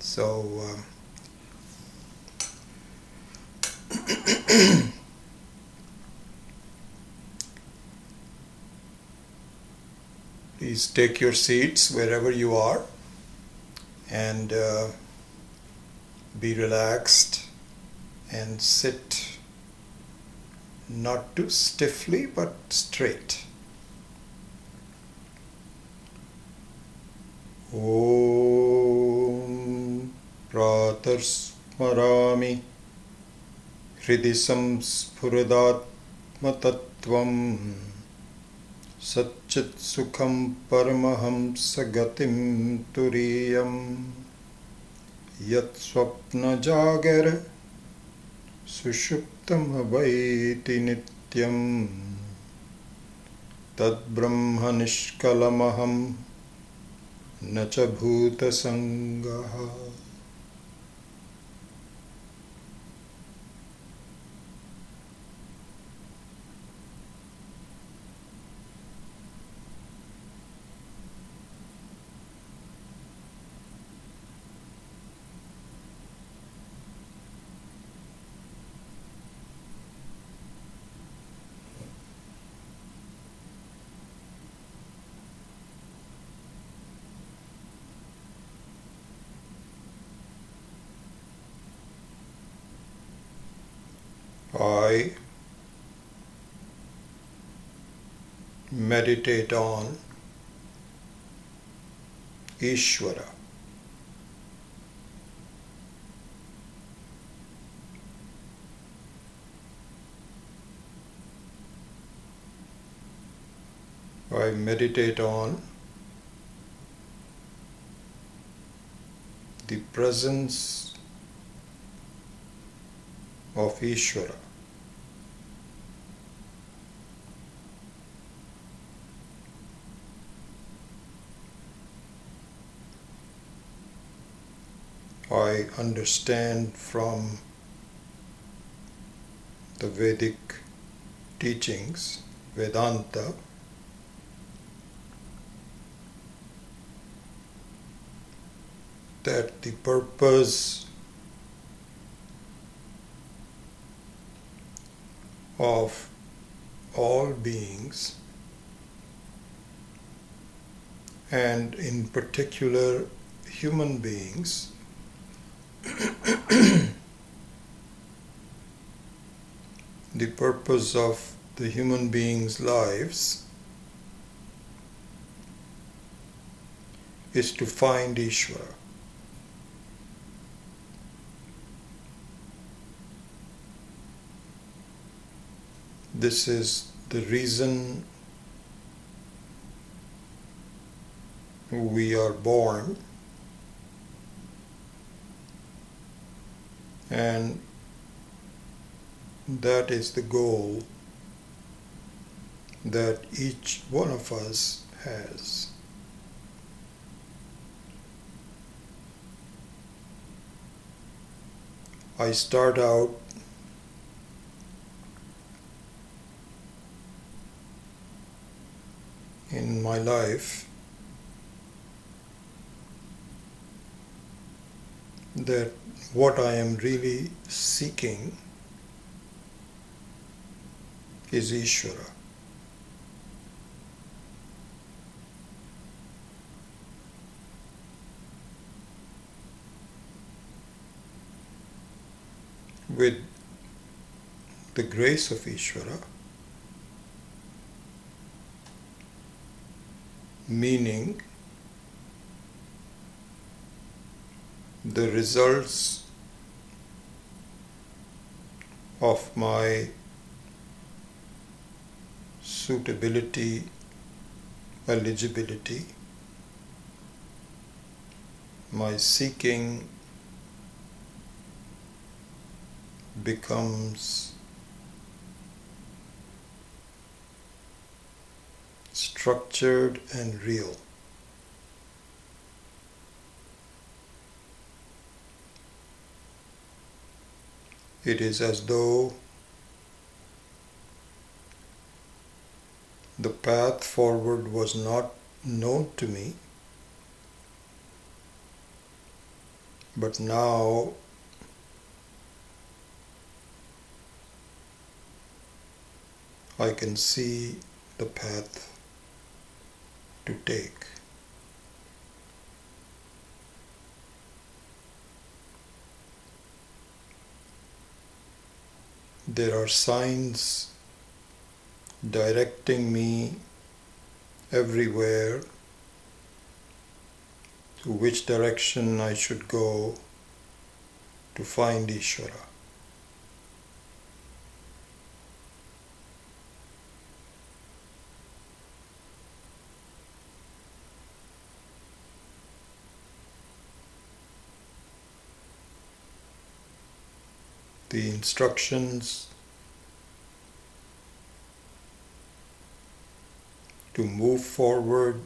So please take your seats wherever you are and be relaxed and sit not too stiffly but straight. Om Pratarsmarami Hridi Samsphurudatmatattvam Satchit Sukham Paramahamsa Gatim Turiyam Yat Swapna Jagara Sushuptam Avaiti Nityam Tad Brahma Nishkalamaham Nacha Bhuta Sangaha. I meditate on Ishvara. I meditate on the presence of Ishvara. I understand from the Vedic teachings, Vedanta, that the purpose of all beings, and in particular human beings, the purpose of the human beings' lives is to find Ishvara. This is the reason we are born, and that is the goal that each one of us has. I start out in my life that what I am really seeking is Ishvara. With the grace of Ishvara, meaning the results of my suitability, eligibility, my seeking becomes structured and real. It is as though the path forward was not known to me, But now I can see the path to take. There are signs directing me everywhere to which direction I should go to find Ishvara. The instructions to move forward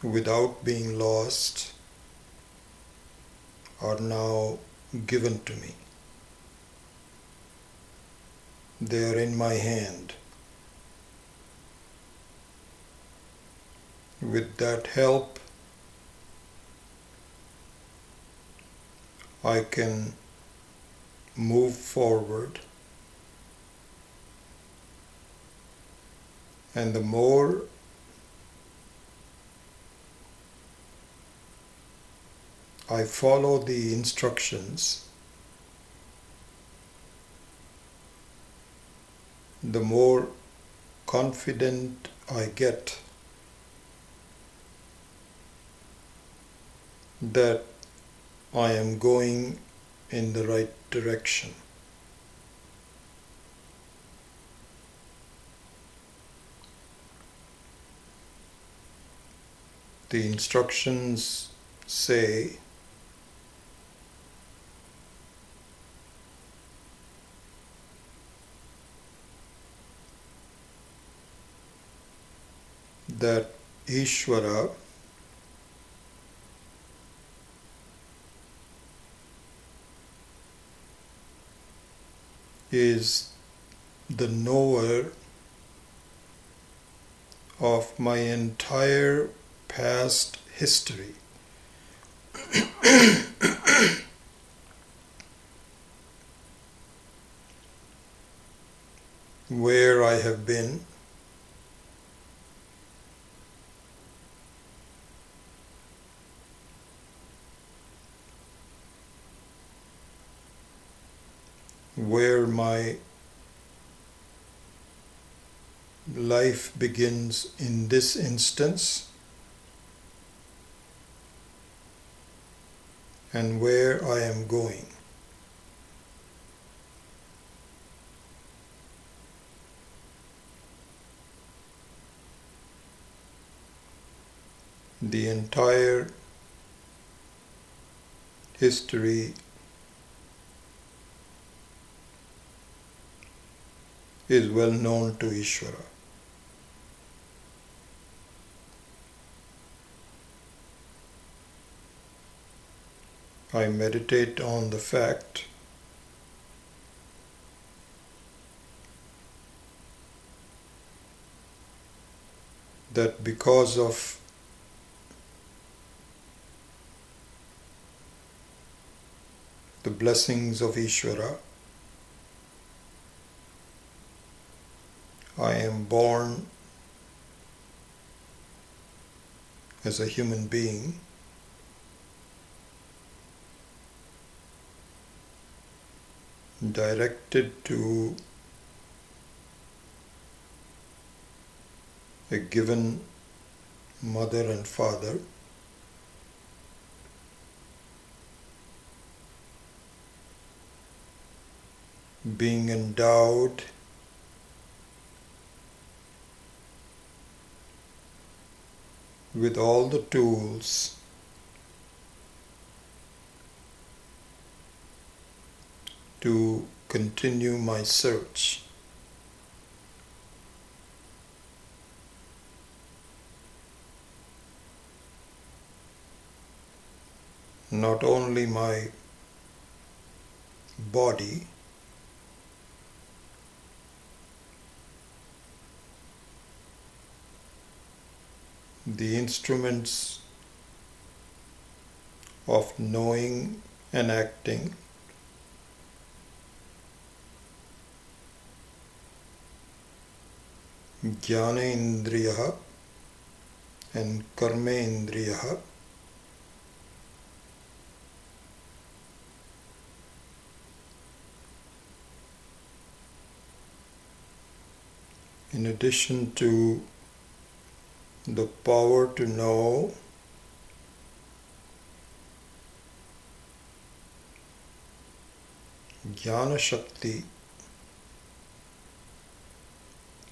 without being lost are now given to me. They are in my hand. With that help, I can move forward, and the more I follow the instructions, the more confident I get that I am going in the right direction. The instructions say that Ishvara is the knower of my entire past history. Where I have been, where my life begins in this instance, and where I am going. The entire history is well known to Ishvara. I meditate on the fact that because of the blessings of Ishvara, I am born as a human being, directed to a given mother and father, being endowed with all the tools to continue my search. Not only my body, the instruments of knowing and acting, Jnanendriya and Karmendriya, in addition to the power to know, Jnana Shakti,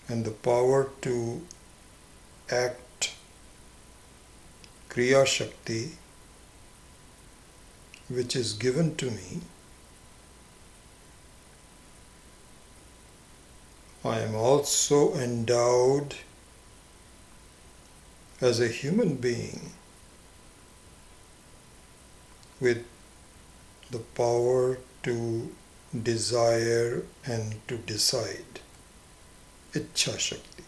and the power to act, Kriya Shakti, which is given to me, I am also endowed as a human being with the power to desire and to decide, Ichha Shakti.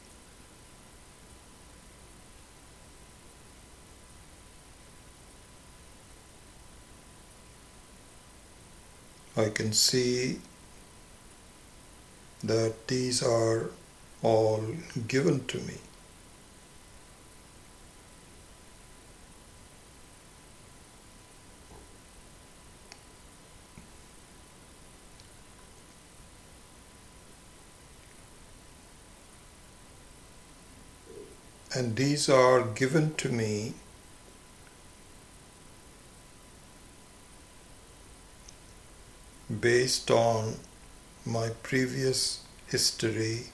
I can see that these are all given to me. And these are given to me based on my previous history,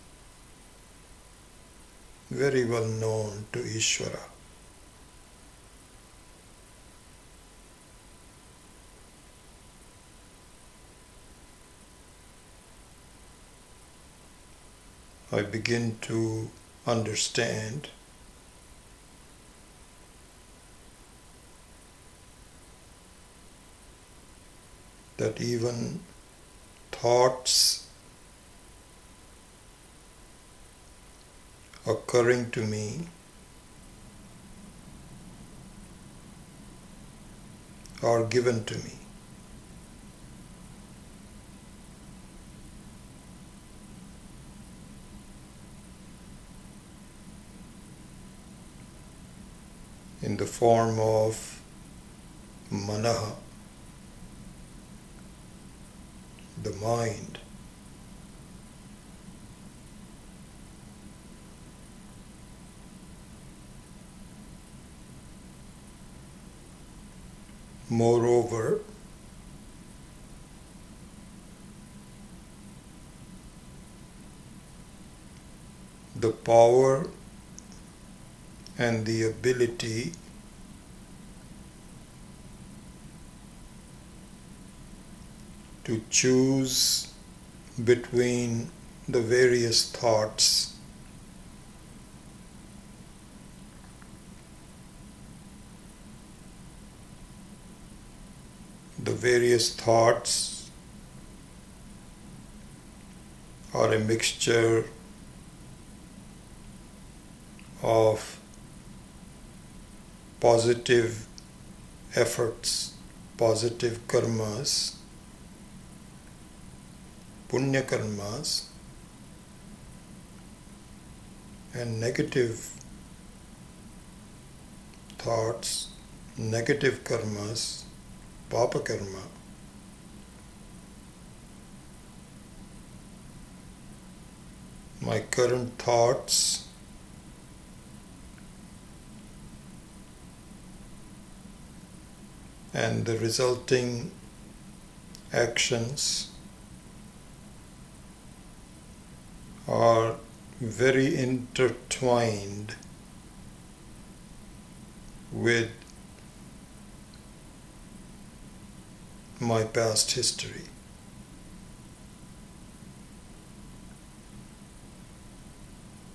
very well known to Ishvara. I begin to understand that even thoughts occurring to me are given to me. In the form of manaha, the mind. Moreover, the power and the ability to choose between the various thoughts, the various thoughts are a mixture of positive efforts, positive karmas, punya karmas, and negative thoughts, negative karmas, papa karma. My current thoughts and the resulting actions are very intertwined with my past history.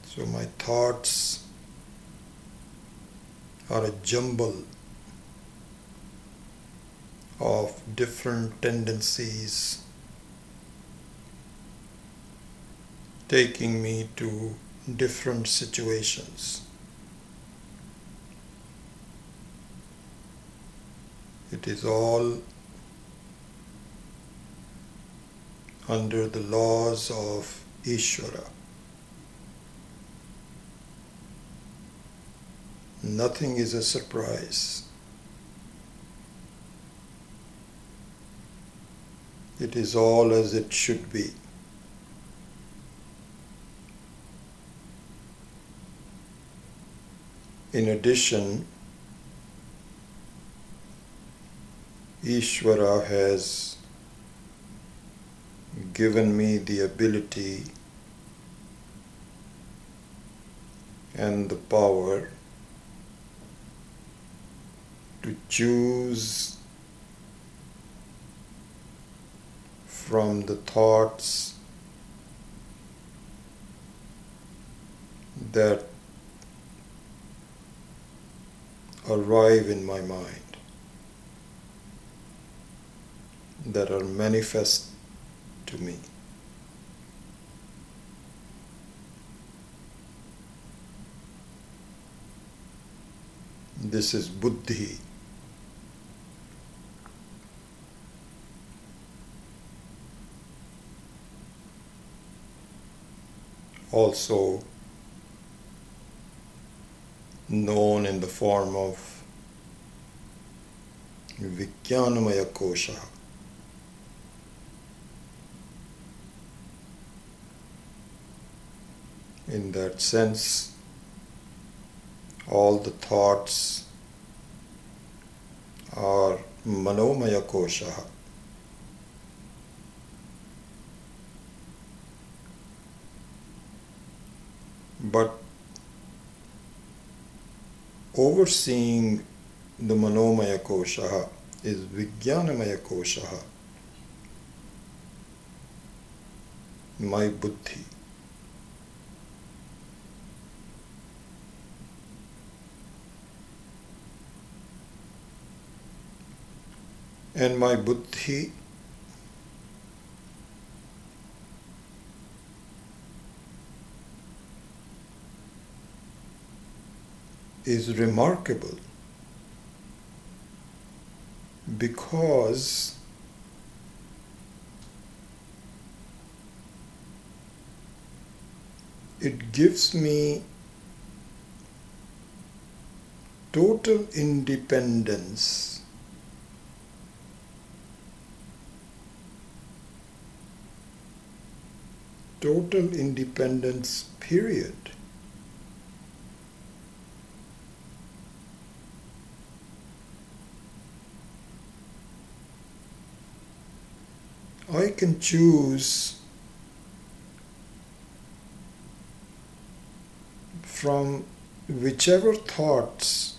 So my thoughts are a jumble of different tendencies taking me to different situations. It is all under the laws of Ishvara. Nothing is a surprise. It is all as it should be. In addition, Ishvara has given me the ability and the power to choose from the thoughts that arrive in my mind, that are manifest to me. This is buddhi. Also known in the form of Vijnanamaya Kosha. In that sense, all the thoughts are Manomaya Kosha. But overseeing the Manomaya Kosha is Vijnanamaya Kosha, my buddhi. And my buddhi is remarkable because it gives me total independence period. I can choose from whichever thoughts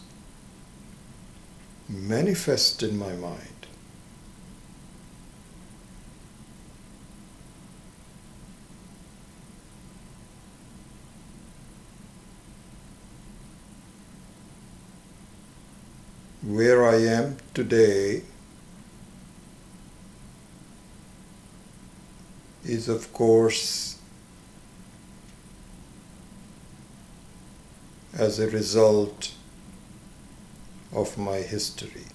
manifest in my mind. Where I am today is, of course, as a result of my history,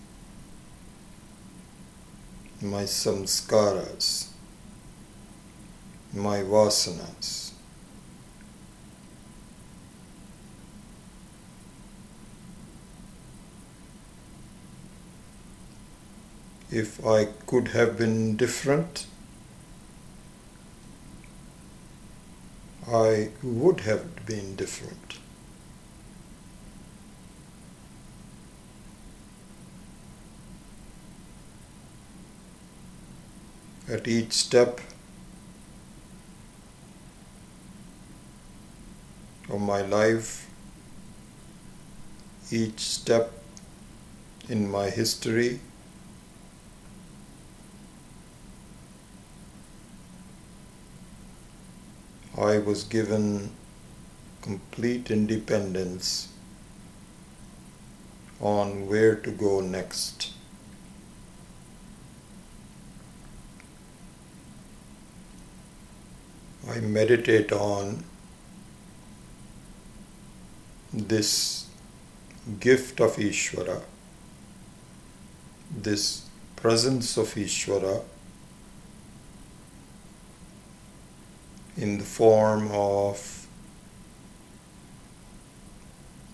my samskaras, my vasanas. If I could have been different, I would have been different. At each step of my life, each step in my history, I was given complete independence on where to go next. I meditate on this gift of Ishvara this presence of Ishvara in the form of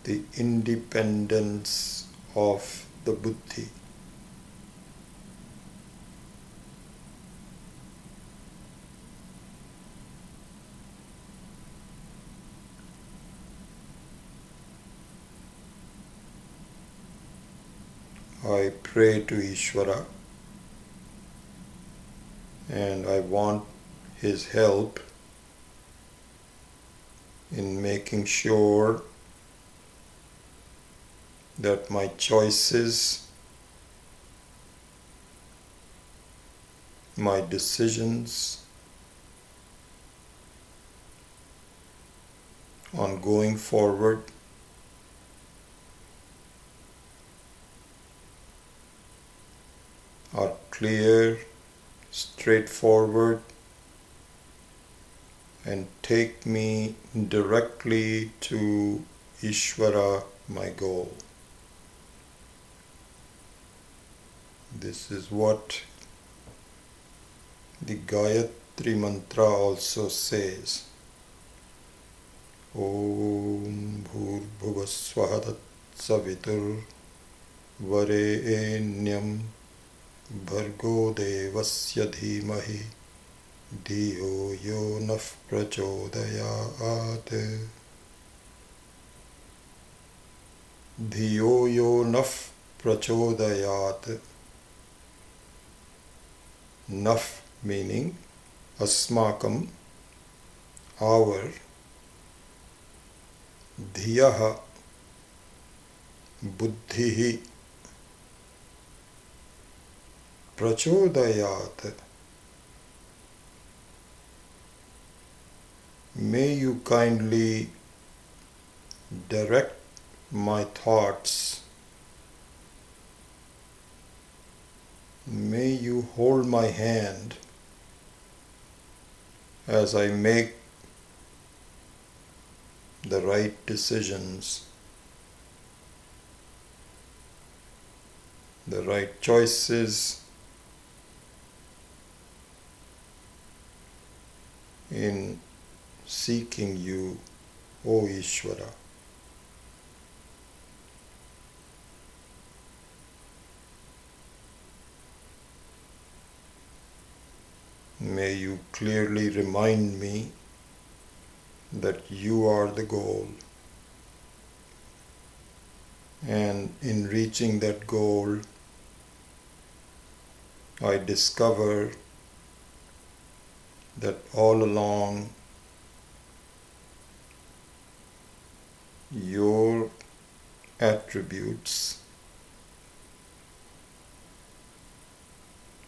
the independence of the buddhi. I pray to Ishvara and I want his help in making sure that my choices, my decisions on going forward are clear, straightforward, and take me directly to Ishvara, my goal. This is what the Gayatri Mantra also says. Om Bhurbhuvasvaha Savitur Varenyam Bhargo Devasya Dhimahi Dhiyo Yo Naf Prachodayat. Dhiyo Yo Naf Prachodayat. Naf meaning asmakam, our, dhiyaha, buddhihi, prachodayat. May you kindly direct my thoughts. May you hold my hand as I make the right decisions, the right choices in seeking you, O Ishvara. May you clearly remind me that you are the goal, and in reaching that goal, I discover that all along your attributes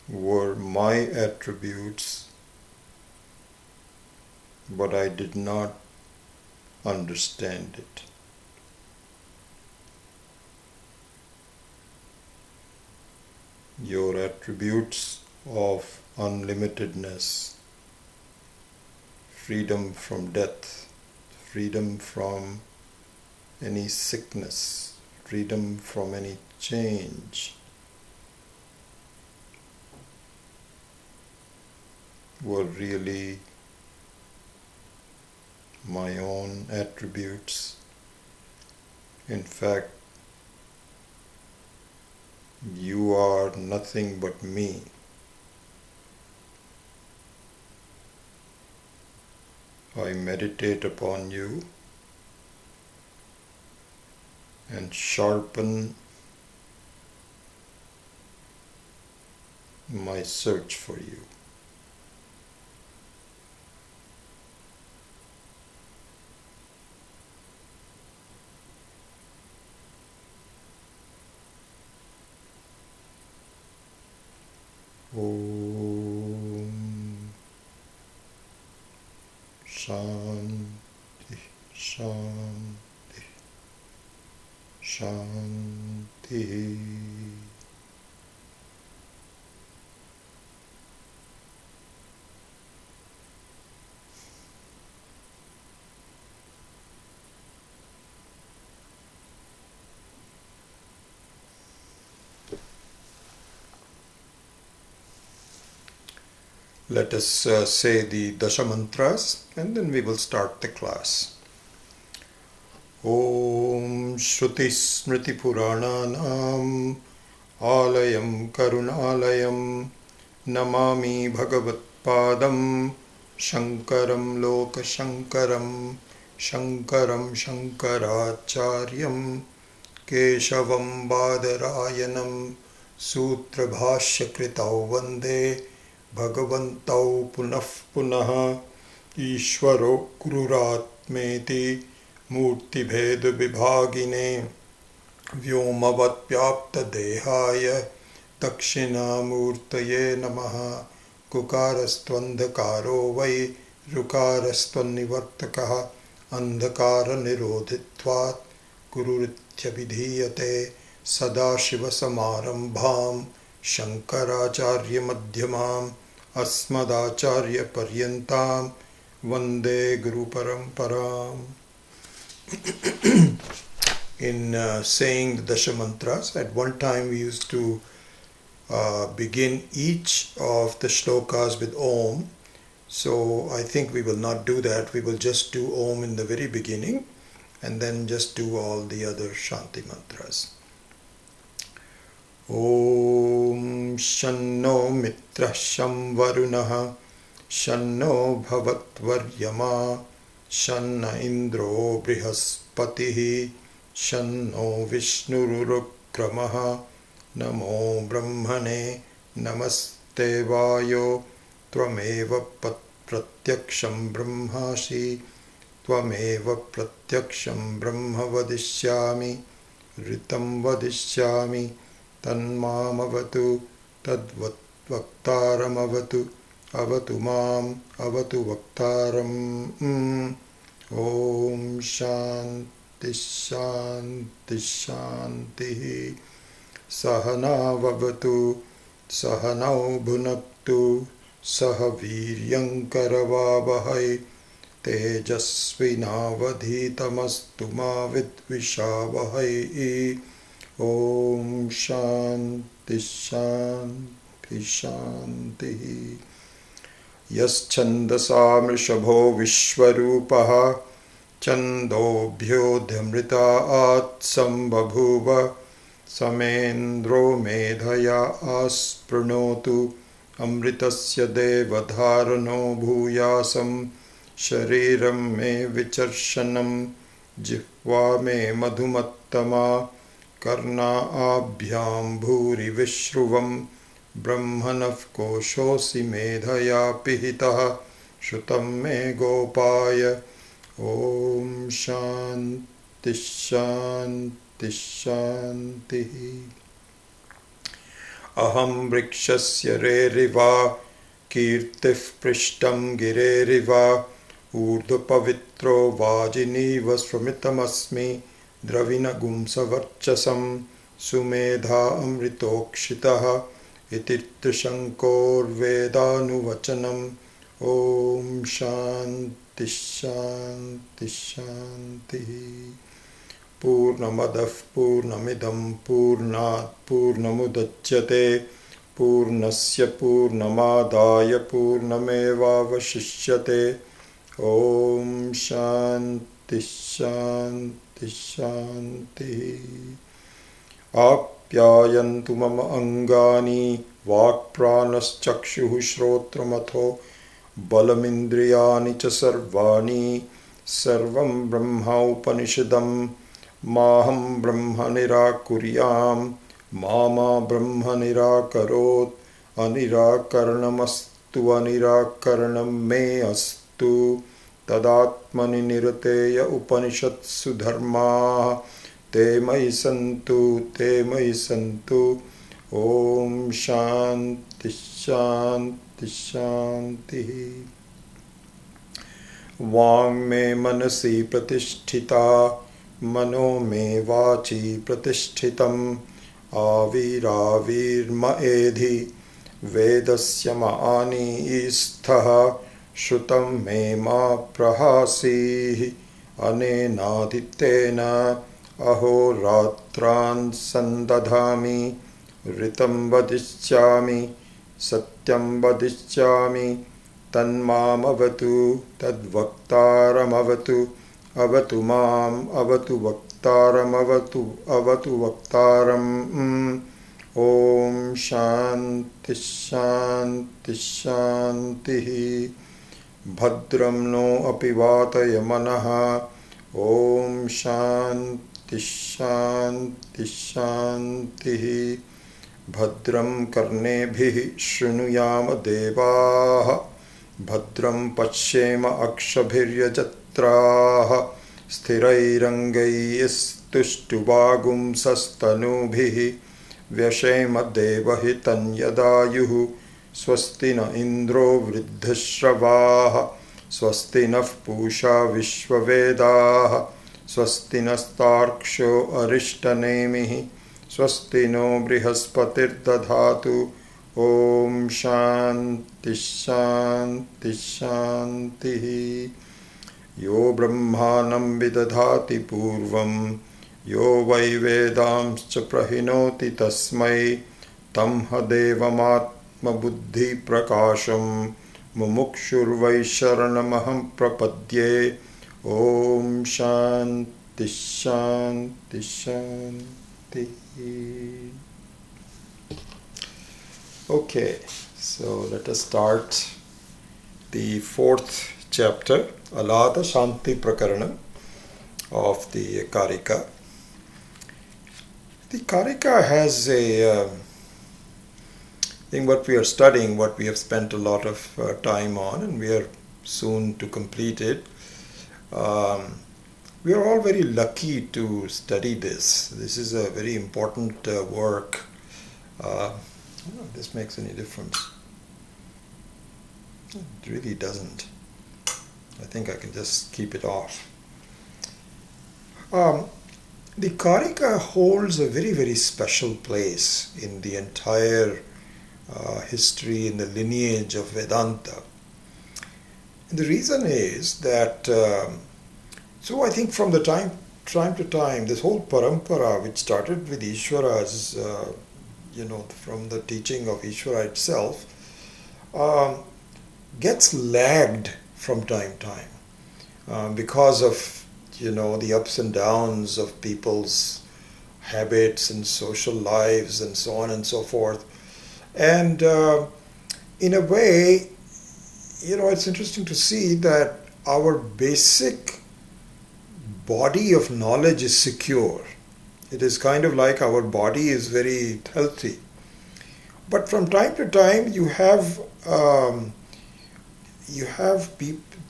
were my attributes, but I did not understand it. Your attributes of unlimitedness, freedom from death, freedom from any sickness, freedom from any change, were really my own attributes. In fact, you are nothing but me. I meditate upon you and sharpen my search for you. Om Shanti Shanti Shanti. Let us say the Dasha Mantras and then we will start the class. Om Shruti Smriti Purananam Alayam Karunalayam Namami Bhagavat Padam Shankaram Loka Shankaram Shankaram Shankaracharyam Keshavam Badarayanam Sutra Bhashya Kritau Vande Bhagavantau Punah Punah Ishvaro Gururatmeti Murti Bheda Vibhagine Vyomavat Vyapta Dehaya Dakshinamurtaye Namaha Kukarastvandhakaro Vai Rukarastvanivartakaha Andhakara Nirodhitvat Gururitya Vidhiyate Sadashiva Samarambham Shankaracharya Madhyamam Asmadacharya Paryantam Vande Guru Paramparam. In saying the Dasha Mantras, at one time we used to begin each of the shlokas with Om. So I think we will not do that. We will just do Om in the very beginning and then just do all the other Shanti Mantras. Om Shanno Mitra Sham Varunaha Shanno Bhavatvaryama Shanna Indro Brihaspatihi Shanno Vishnurukramaha Namo Brahmane Namaste Vayo Tvameva Pratyaksham Brahmasi Tvameva Pratyaksham Brahma Vadishyami Ritam Vadishyami Tanmamavatu Tadvat Vaktaram Avatu Avatu Mam Avatu Vaktaram. Om Shanti Shanti Shanti. Sahana Vavatu Sahanau Bhunaktu Sahaviryam Karavavahai Tejasvinavadhitamastu ma vidvishavahai. Om Shanti Shanti Shanti. Yas Chandasa Mrishabho Vishwarupaha Chandobhyo Dhamrita Sambhabhuva Samendro Medhaya Aspranotu Amritasya Devadharano Bhuyasam Shariram Me Vicharshanam Jihva Me Madhumattama Karna Abhyam Bhuri Vishruvam Brahmanav Koshosi Medhaya Pihitaha Shrutam Me Gopaya. Om Shanti Shanti Shanti. Aham Vrikshasya Reriva Kirtif Prishtam Gireriva Urdhapavitro Vajiniva Sramitamasmi Dravina Gumsavarchasam Sumedha Amritokshitaha Itirthasankor Vedanuvachanam. Om Shanti Shanti Shanti. Purnamadav Purnamidam Purnat Purnamudachyate Purnasya Purnamadaya Purnamevavashishyate. Om Shanti Shanti Shanti. Apyayantu mama angani Vakpranaschakshuh Shrotramatho Balamindriyani cha sarvani Sarvam Brahma Upanishadam Maham Brahma Nirakuryam Mama Brahma Nirakarot Anirakarnamastu Anirakaranam Me Astu Tadatmani Nirateya Upanishatsu Dharma Te Mai Santu Te Mai Santu. Om Shanti Shanti Shanti. Vang me manasi pratisthita Mano me vachi pratishthitam Aviravirma edhi Vedasya maani isthaha Shrutam me ma prahasi Anenaditena Aho ratran sandadhami Ritam vadishyami satyam vadishyami tanmam avatu tadvaktaram avatu avatu mam avatu vaktaram avatu vaktaram. Om Shanti Shanti Shanti. Bhadram no apivataya manaha. Om Shanti Shanti Shanti. Bhadram karnebhi shrunuyama devaha. Bhadram pashyema akshabhiryajatraha. Sthirairangaistuštuvagum sastanubhihi. Vyashema devahitan yadayuhu. Swasti na indro vriddhashravaha. Swasti nah pusha vishvavedaha. Swasti nastarksho arishtanemihi. Swasti no brihaspatir dadhatu. Om Shanti Shanti Shanti. Yo brahmanam vidadhati purvam. Yo vai vedamscha prahinoti tasmai. Tamha devamatma buddhi prakasham. Mumukshurvai sharanamaham prapadye. Om Shanti Shanti Shanti. Okay, so let us start the fourth chapter, Alada Shanti Prakaranam of the Karika. The Karika has a thing what we are studying, what we have spent a lot of time on, and we are soon to complete it. We are all very lucky to study this. This is a very important work. I don't know if this makes any difference. It really doesn't. I think I can just keep it off. The Karika holds a very, very special place in the entire history, in the lineage of Vedanta. And the reason is that, so I think from the time to time, this whole parampara, which started with Ishvara's, from the teaching of Ishvara itself, gets lagged from time to time because of the ups and downs of people's habits and social lives and so on and so forth. And in a way, it's interesting to see that our basic body of knowledge is secure. It is kind of like our body is very healthy. But from time to time, you have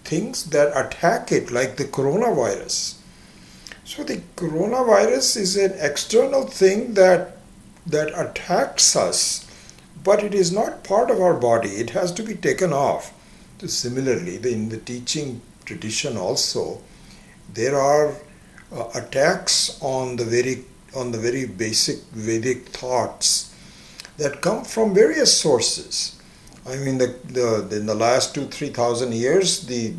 things that attack it, like the coronavirus. So the coronavirus is an external thing that attacks us, but it is not part of our body. It has to be taken off. So similarly, in the teaching tradition also, there are attacks on the very basic Vedic thoughts that come from various sources. I mean, in the last 2,000-3,000 years, the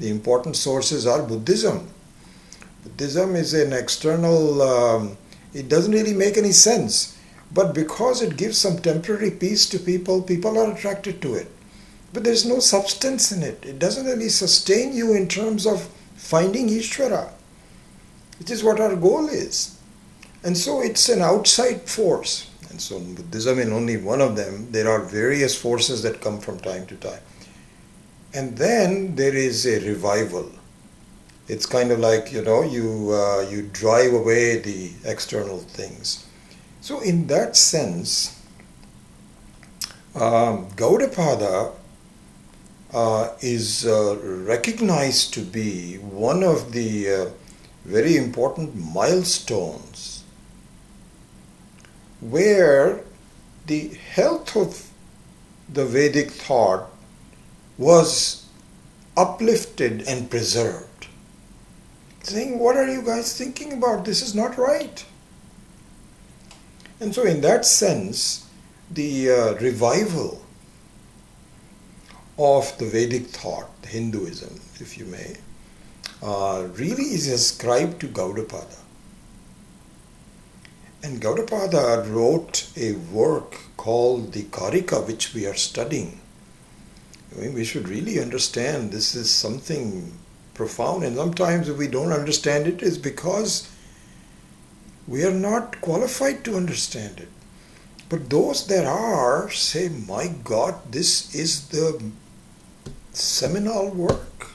important sources are Buddhism. Buddhism is an external. It doesn't really make any sense, but because it gives some temporary peace to people, people are attracted to it. But there's no substance in it. It doesn't really sustain you in terms of finding Ishvara, which is what our goal is. And so it's an outside force. And so Buddhism is only one of them. There are various forces that come from time to time. And then there is a revival. It's kind of like, you drive away the external things. So in that sense, Gaudapada is recognized to be one of the very important milestones where the health of the Vedic thought was uplifted and preserved. Saying, what are you guys thinking about? This is not right. And so in that sense, the revival of the Vedic thought, Hinduism, if you may, really is ascribed to Gaudapada. And Gaudapada wrote a work called the Karika, which we are studying. I mean, we should really understand this is something profound, and sometimes if we don't understand it, it's because we are not qualified to understand it. But those that are say, my God, this is the seminal work.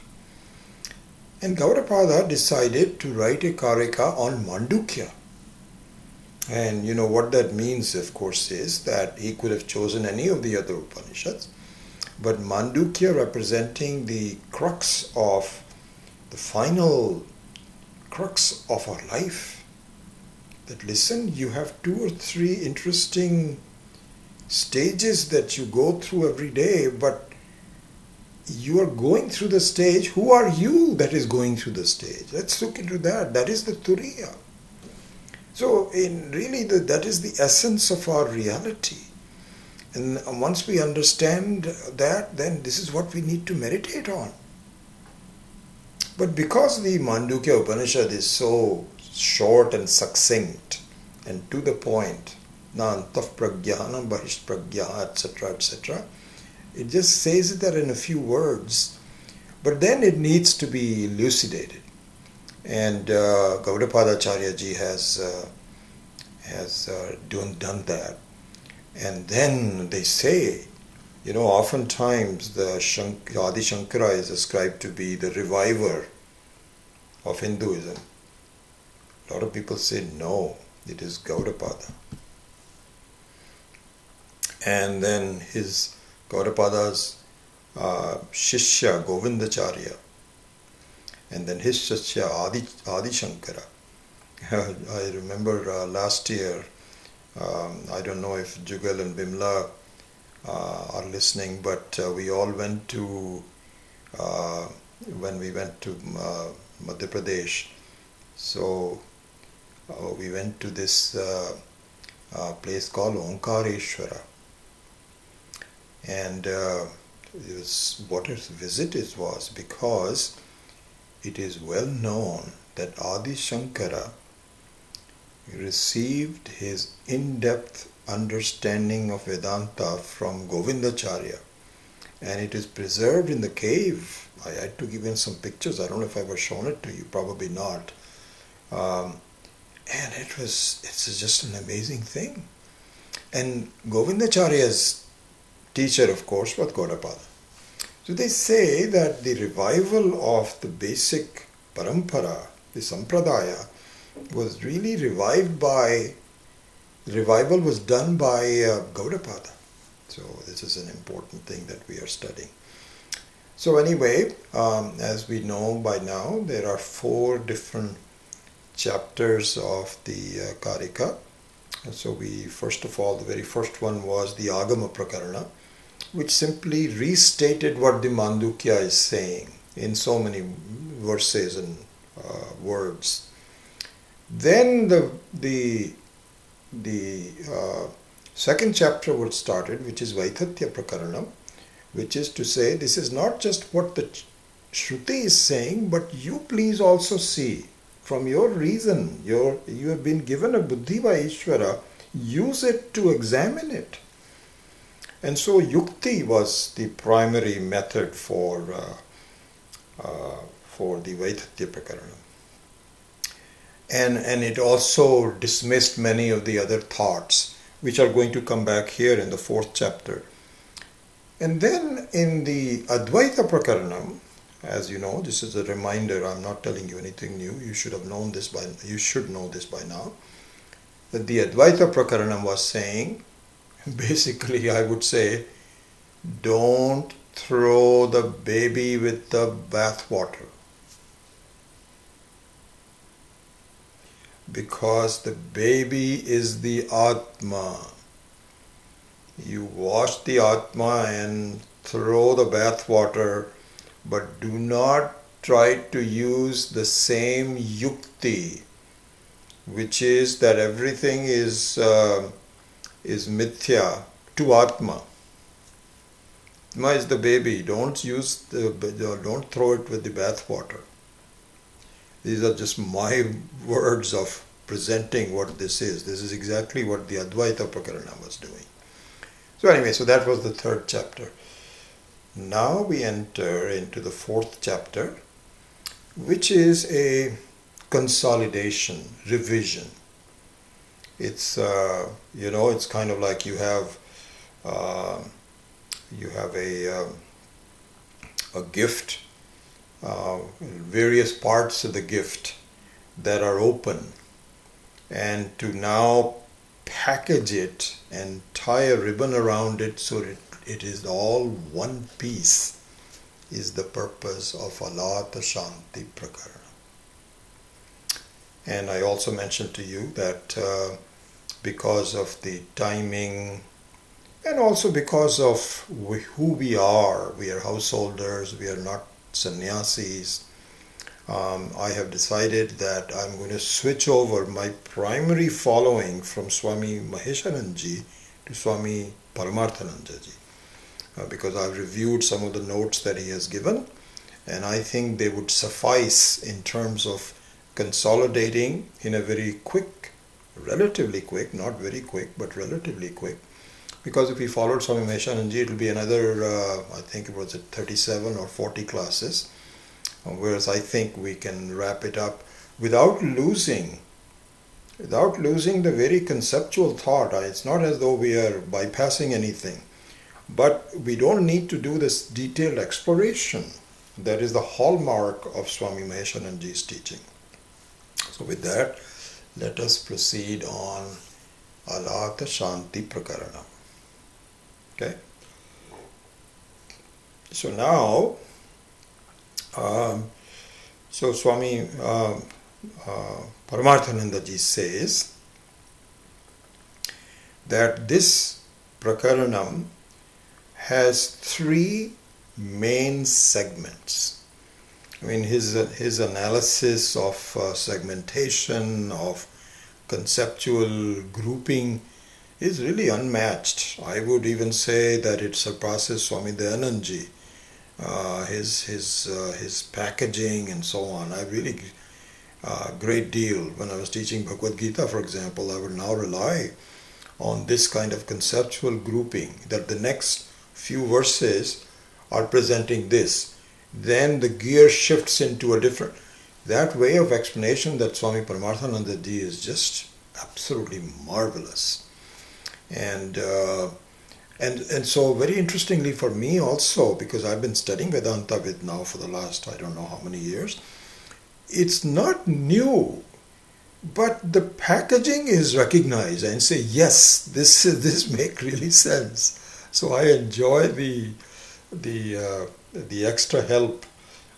And Gaudapada decided to write a Karika on Mandukya. And you know what that means, of course, is that he could have chosen any of the other Upanishads, but Mandukya representing the crux of, the final crux of our life. That listen, you have 2 or 3 interesting stages that you go through every day, but you are going through the stage. Who are you that is going through the stage? Let's look into that. That is the Turiya. So that is the essence of our reality. And once we understand that, then this is what we need to meditate on. But because the Mandukya Upanishad is so short and succinct and to the point, na antaf pragyana bahish pragya, etc., etc., it just says that in a few words, but then it needs to be elucidated. And Gaudapada Acharya ji has done that. And then they say, you know, oftentimes the Adi Shankara is ascribed to be the reviver of Hinduism. A lot of people say no, it is Gaudapada. And then his Gaudapada's Shishya Govindacharya, and then his Shishya Adi Shankara. I remember last year, I don't know if Jugal and Bimla are listening, but we all went to, when we went to Madhya Pradesh, so we went to this place called Omkareshwara. And what his visit was because it is well known that Adi Shankara received his in-depth understanding of Vedanta from Govindacharya, and it is preserved in the cave. I had to give in some pictures. I don't know if I've ever shown it to you, probably not. And it's just an amazing thing. And Govindacharya's teacher, of course, was Gaudapada. So they say that the revival of the basic parampara, the sampradaya, was really revival was done by Gaudapada. So this is an important thing that we are studying. So anyway, as we know by now, there are 4 different chapters of the Karika. And so first of all, the very first one was the Agama Prakarana, which simply restated what the Mandukya is saying in so many verses and words. Then the second chapter was started, which is Vaithatya Prakarana, which is to say this is not just what the Shruti is saying, but you please also see from your reason. You have been given a buddhi by Ishvara, use it to examine it. And so Yukti was the primary method for the Vaithatya Prakarana. And it also dismissed many of the other thoughts, which are going to come back here in the 4th chapter. And then in the Advaita Prakarana, as you know, this is a reminder, I'm not telling you anything new, you should know this by now, that the Advaita Prakarana was saying, basically I would say, don't throw the baby with the bathwater. Because the baby is the Atma. You wash the Atma and throw the bathwater, but do not try to use the same yukti, which is that everything is mithya to Atma. Atma is the baby. Don't throw it with the bathwater. These are just my words of presenting what this is. This is exactly what the Advaita Prakarana was doing. So anyway, so that was the third chapter. Now we enter into the fourth chapter, which is a consolidation, revision. It's it's kind of like you have a gift, various parts of the gift that are open, and to now package it and tie a ribbon around it so that it is all one piece is the purpose of Alata Shanti Prakarana. And I also mentioned to you that because of the timing and also because of who we are householders, we are not sannyasis. I have decided that I'm going to switch over my primary following from Swami Maheshananji to Swami Paramarthanandaji, because I've reviewed some of the notes that he has given, and I think they would suffice in terms of consolidating in a very quick, relatively quick, not very quick, but relatively quick. Because if we followed Swami Maheshananji, it will be another, I think it was at 37 or 40 classes. Whereas I think we can wrap it up without losing the very conceptual thought. It's not as though we are bypassing anything, but we don't need to do this detailed exploration. That is the hallmark of Swami Maheshananji's teaching. So with that, let us proceed on Alata Shanti Prakarana. Okay? So now, Swami Paramarthanandaji says that this Prakaranam has three main segments. I mean, his analysis of segmentation, of conceptual grouping is really unmatched. I would even say that it surpasses Swami Dayanandji. His packaging and so on. I really great deal. When I was teaching Bhagavad Gita, for example, I would now rely on this kind of conceptual grouping, that the next few verses are presenting this. Then the gear shifts into a different. That way of explanation that Swami Paramarthanandaji is just absolutely marvelous. And so very interestingly for me also, because I've been studying Vedanta with now for the last I don't know how many years, it's not new, but the packaging is recognized and say, yes, this makes really sense. So I enjoy the extra help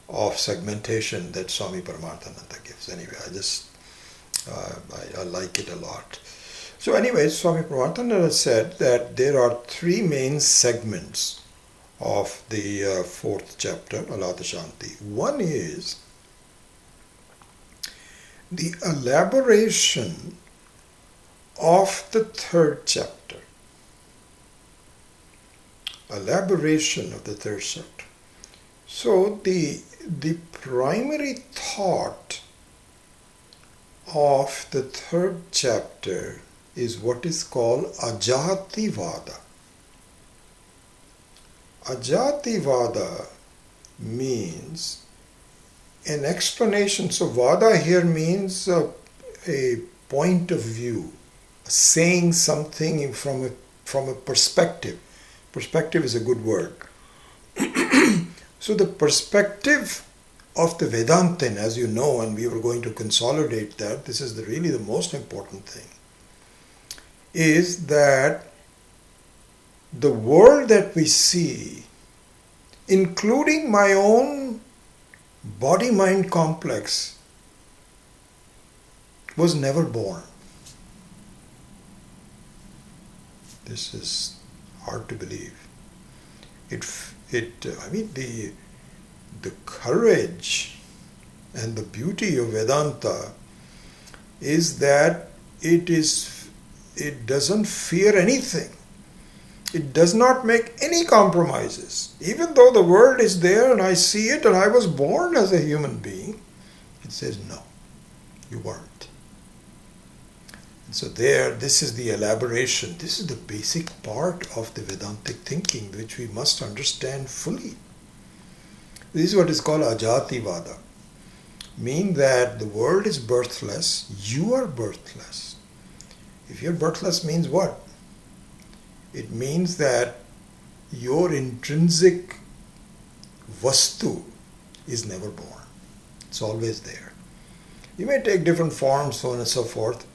of segmentation that Swami Paramarthananda gives. Anyway, I like it a lot. So anyway, Swami Paramarthananda said that there are three main segments of the fourth chapter, Alata Shanti. One is the elaboration of the third chapter. Elaboration of the third chapter. So the primary thought of the third chapter is what is called Ajativada. Ajativada means an explanation. So Vada here means a point of view, saying something from a perspective. Perspective is a good word. So the perspective of the Vedantin, as you know, and we were going to consolidate that, this is really the most important thing, is that the world that we see, including my own body-mind complex, was never born. This is hard to believe. The courage and the beauty of Vedanta is that it doesn't fear anything. It does not make any compromises. Even though the world is there and I see it and I was born as a human being, it says, no, you weren't. So there, this is the elaboration. This is the basic part of the Vedantic thinking, which we must understand fully. This is what is called Ajativada. Mean that the world is birthless, you are birthless. If you're birthless means what? It means that your intrinsic vastu is never born. It's always there. You may take different forms, so on and so forth.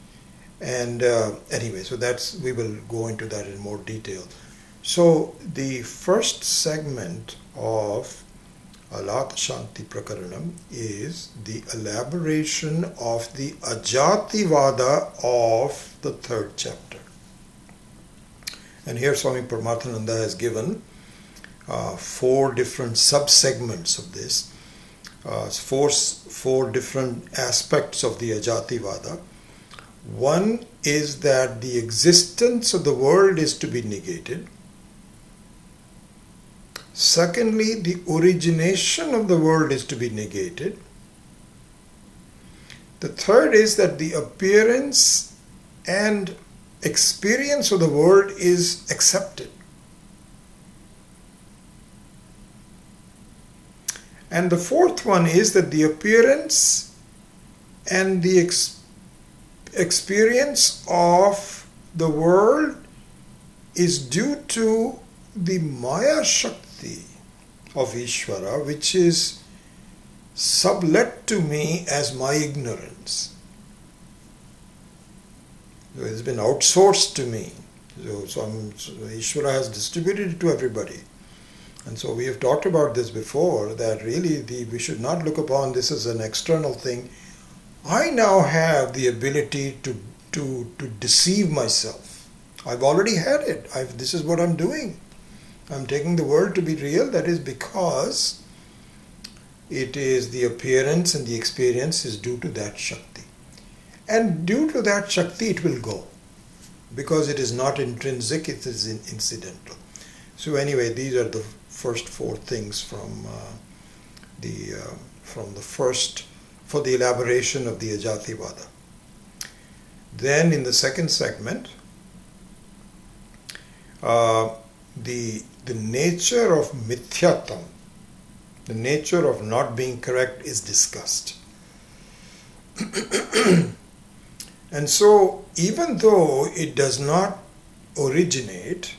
And anyway, so we will go into that in more detail. So the first segment of Alata Shanti Prakaranam is the elaboration of the Ajativada of the third chapter. And here Swami Paramathananda has given 4 different sub-segments of this, 4 different aspects of the Ajativada. One is that the existence of the world is to be negated. Secondly, the origination of the world is to be negated. The third is that the appearance and experience of the world is accepted. And the fourth one is that the appearance and the experience of the world is due to the Maya Shakti of Ishvara, which is sublet to me as my ignorance. So it's been outsourced to me. So Ishvara has distributed it to everybody. And so we have talked about this before, that really we should not look upon this as an external thing. I now have the ability to deceive myself. I've already had it. This is what I'm doing. I'm taking the world to be real. That is because it is the appearance and the experience is due to that Shakti. And due to that Shakti it will go. Because it is not intrinsic, it is incidental. So anyway, these are the first 4 things from the first, for the elaboration of the Ajativada. Then in the second segment, the nature of Mithyatam, the nature of not being correct is discussed. And so, even though it does not originate,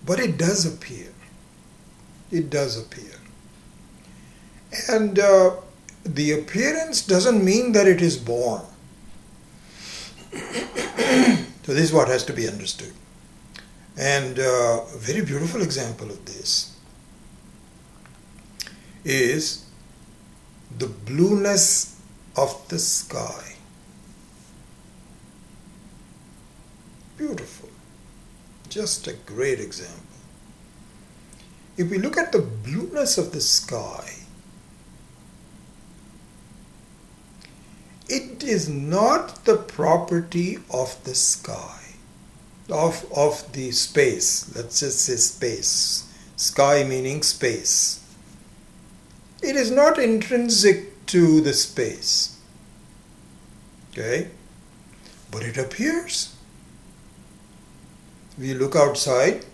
but it does appear. It does appear. And the appearance doesn't mean that it is born. So this is what has to be understood. And a very beautiful example of this is the blueness of the sky. Beautiful. Just a great example. If we look at the blueness of the sky, it is not the property of the sky, of the space. Let's just say space. Sky meaning space. It is not intrinsic to the space. Okay? But it appears. We look outside.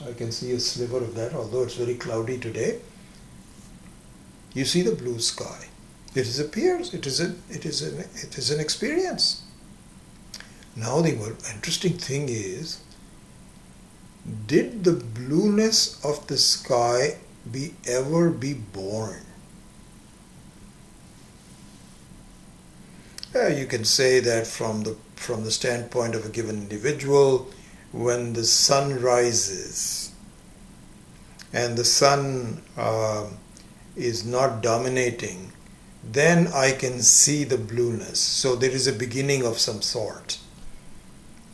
I can see a sliver of that, although it's very cloudy today. You see the blue sky. It appears. It is an experience. Now the interesting thing is, did the blueness of the sky ever be born? You can say that from the standpoint of a given individual, when the sun rises and the sun is not dominating, then I can see the blueness. So there is a beginning of some sort.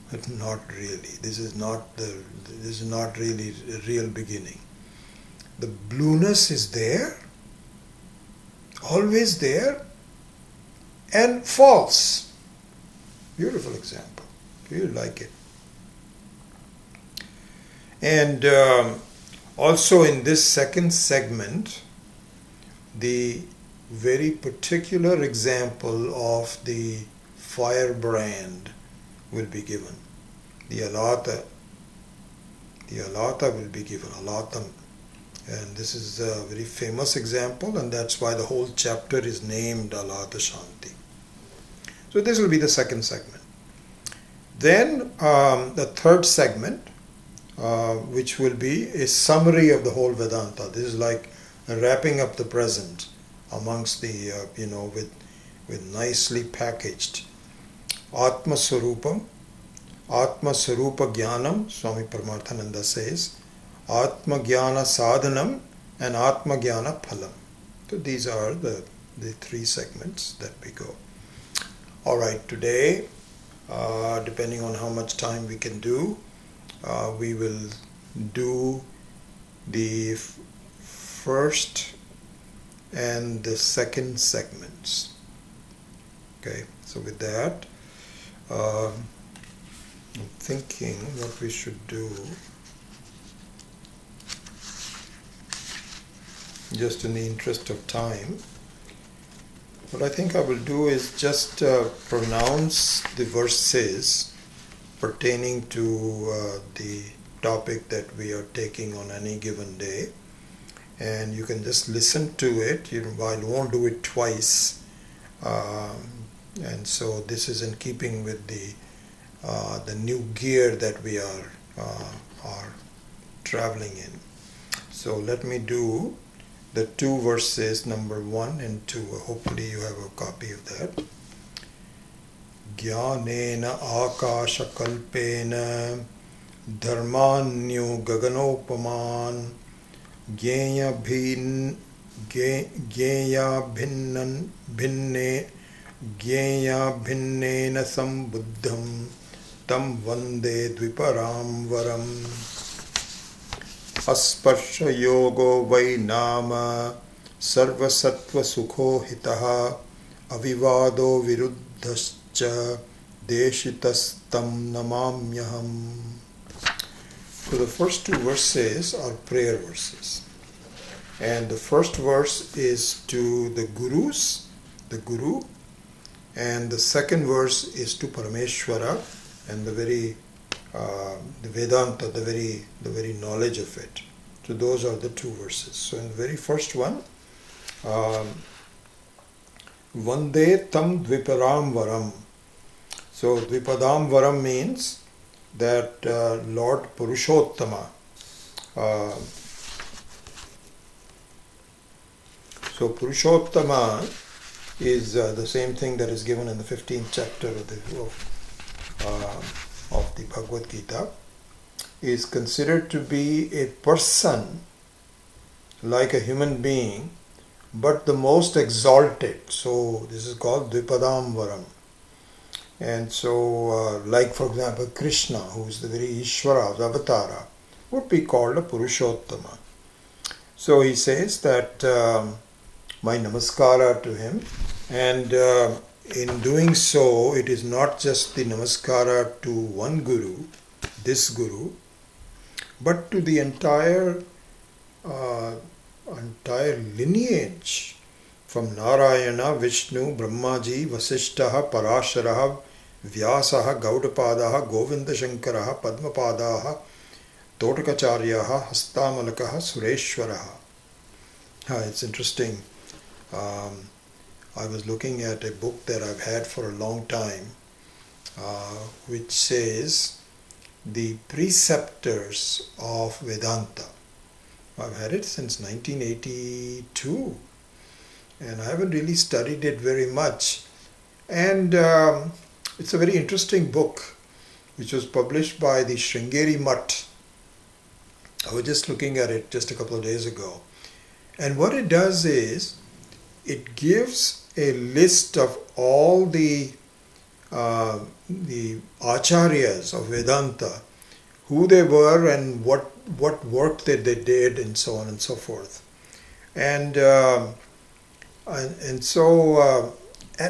But not really. This is not really a real beginning. The blueness is there, always there, and false. Beautiful example. You like it. And also in this second segment, the very particular example of the firebrand will be given. The alata will be given, alatam. And this is a very famous example, and that's why the whole chapter is named Alata Shanti. So this will be the second segment. Then the third segment, which will be a summary of the whole Vedanta. This is like wrapping up the present amongst the, with nicely packaged. Atma Swarupam, Atma Swarupa Jnanam, Swami Paramarthananda says, Atma Jnana Sadhanam and Atma Jnana Phalam. So these are the three segments that we go. Alright, today, depending on how much time we can do, we will do the first and the second segments. Okay, so with that, I'm thinking what we should do, just in the interest of time. What I think I will do is just pronounce the verses pertaining to the topic that we are taking on any given day, and you can just listen to it. I won't do it twice, and so this is in keeping with the new gear that we are traveling in. So let me do the two verses, number 1 and 2. Hopefully you have a copy of that. Jnanena akasha kalpena dharmanyo gaganopaman gyeya bhinnena sambuddham tam vande dviparam varam. Asparsha yogo vai nama sarva sattva sukho hitaha avivado viruddhascha deshitastam namamyaham. So the first two verses are prayer verses. And the first verse is to the Guru, and the second verse is to Parameshwara, and the Vedanta, the very knowledge of it. So those are the two verses. So in the very first one, Vande tam dviparam varam. So dvipadam varam means that Lord Purushottama. So Purushottama is the same thing that is given in the 15th chapter of the Bhagavad Gita, is considered to be a person like a human being, but the most exalted. So this is called Dvipadam Varam. And so like for example Krishna, who is the very Ishvara, the Avatara, would be called a Purushottama. So he says that my namaskara to him, and in doing so, it is not just the namaskara to one guru, this guru, but to the entire lineage from Narayana, Vishnu, Brahmaji, Vasishtaha, Parasharaha, Vyasaha, Gaudapadaha, Govinda Shankaraha, Padmapadaha, Totakacharyaha, Hastamalakaha, Sureshwaraha. It's interesting. I was looking at a book that I've had for a long time, which says the preceptors of Vedanta. I've had it since 1982, and I haven't really studied it very much. And it's a very interesting book, which was published by the Sringeri Mutt. I was just looking at it just a couple of days ago. And what it does is, it gives a list of all the acharyas of Vedanta, who they were and what work that they did, and so on and so forth. And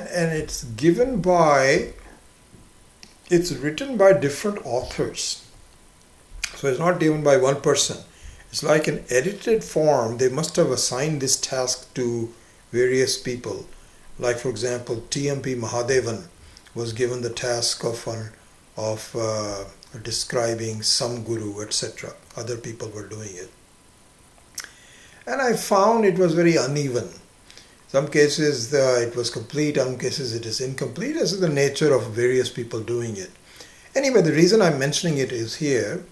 it's given by, it's written by different authors. So it's not given by one person. It's like an edited form. They must have assigned this task to various people. Like for example, T.M.P. Mahadevan was given the task of describing some guru, etc. Other people were doing it. And I found it was very uneven. Some cases it was complete, some cases it is incomplete. This is the nature of various people doing it. Anyway, the reason I'm mentioning it is here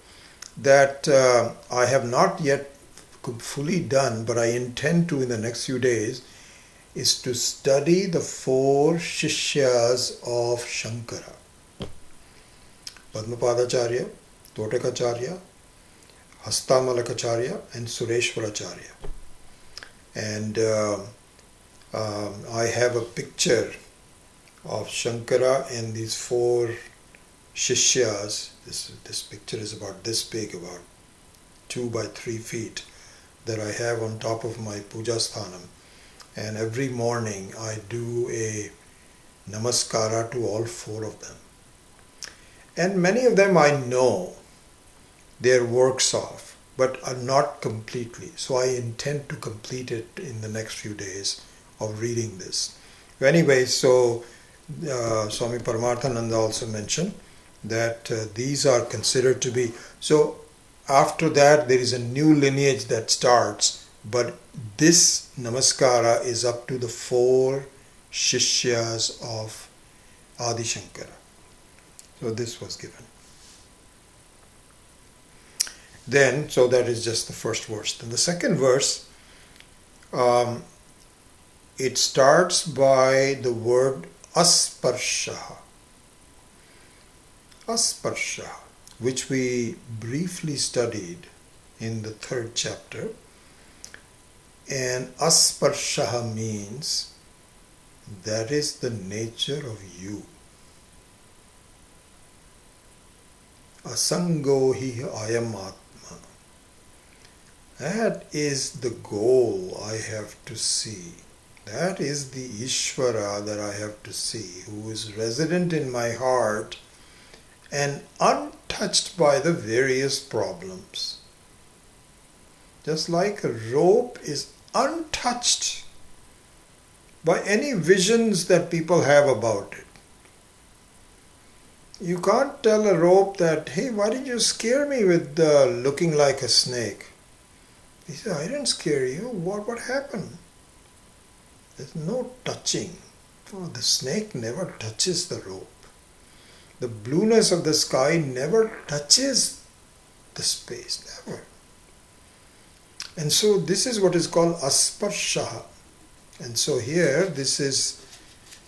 that I have not yet fully done, but I intend to in the next few days, is to study the 4 Shishyas of Shankara. Padmapadacharya, Totakacharya, Hastamalakacharya and Sureshwaracharya. And I have a picture of Shankara and these 4 Shishyas. This picture is about this big, about 2 by 3 feet, that I have on top of my puja sthanam. And every morning I do a namaskara to all 4 of them. And many of them I know their works of, but are not completely. So I intend to complete it in the next few days of reading this. Anyway, so Swami Paramarthananda also mentioned that these are considered to be, so after that there is a new lineage that starts, but this namaskara is up to the 4 Shishyas of Adi Shankara. So this was given. Then, so that is just the first verse. Then the second verse, it starts by the word asparsha. Asparsha, which we briefly studied in the 3rd chapter. And asparsha means that is the nature of you. Asango hi ayam atma. That is the goal I have to see. That is the Ishvara that I have to see, who is resident in my heart and untouched by the various problems. Just like a rope is untouched by any visions that people have about it. You can't tell a rope that, hey, why did you scare me with looking like a snake? He said, I didn't scare you. What happened? There's no touching. Oh, the snake never touches the rope. The blueness of the sky never touches the space, never. And so this is what is called asparsha. And so here, this is,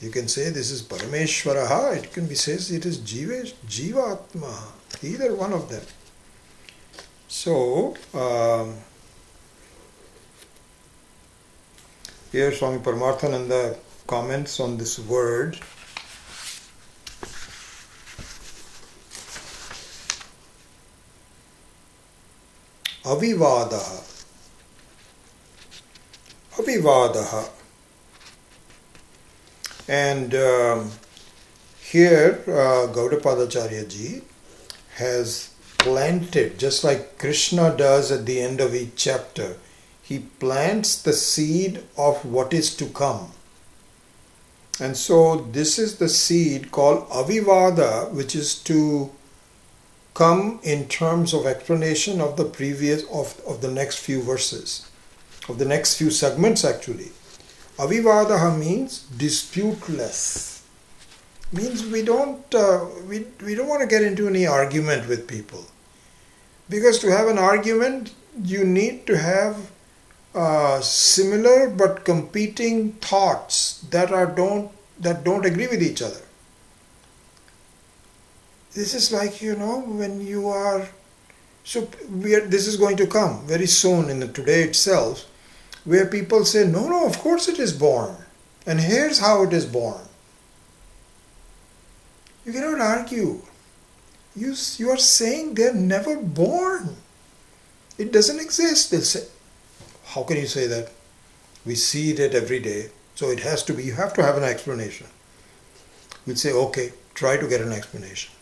you can say this is Parameshwaraha, it can be says it is Jivatma, either one of them. So, here Swami Paramarthananda comments on this word. Avivadaha. Avivadaha. And here Gaudapadacharya ji has planted, just like Krishna does at the end of each chapter, he plants the seed of what is to come. And so this is the seed called Avivada, which is to come in terms of explanation of the previous, of the next few verses, of the next few segments actually. Avivadaha means disputeless. Means we don't want to get into any argument with people. Because to have an argument, you need to have similar but competing thoughts that don't agree with each other. This is like, when you are, this is going to come very soon in today itself, where people say, no, of course it is born. And here's how it is born. You cannot argue. You are saying they're never born. It doesn't exist. They'll say, how can you say that? We see it every day. So it has to be, you have to have an explanation. We'll say, okay, try to get an explanation.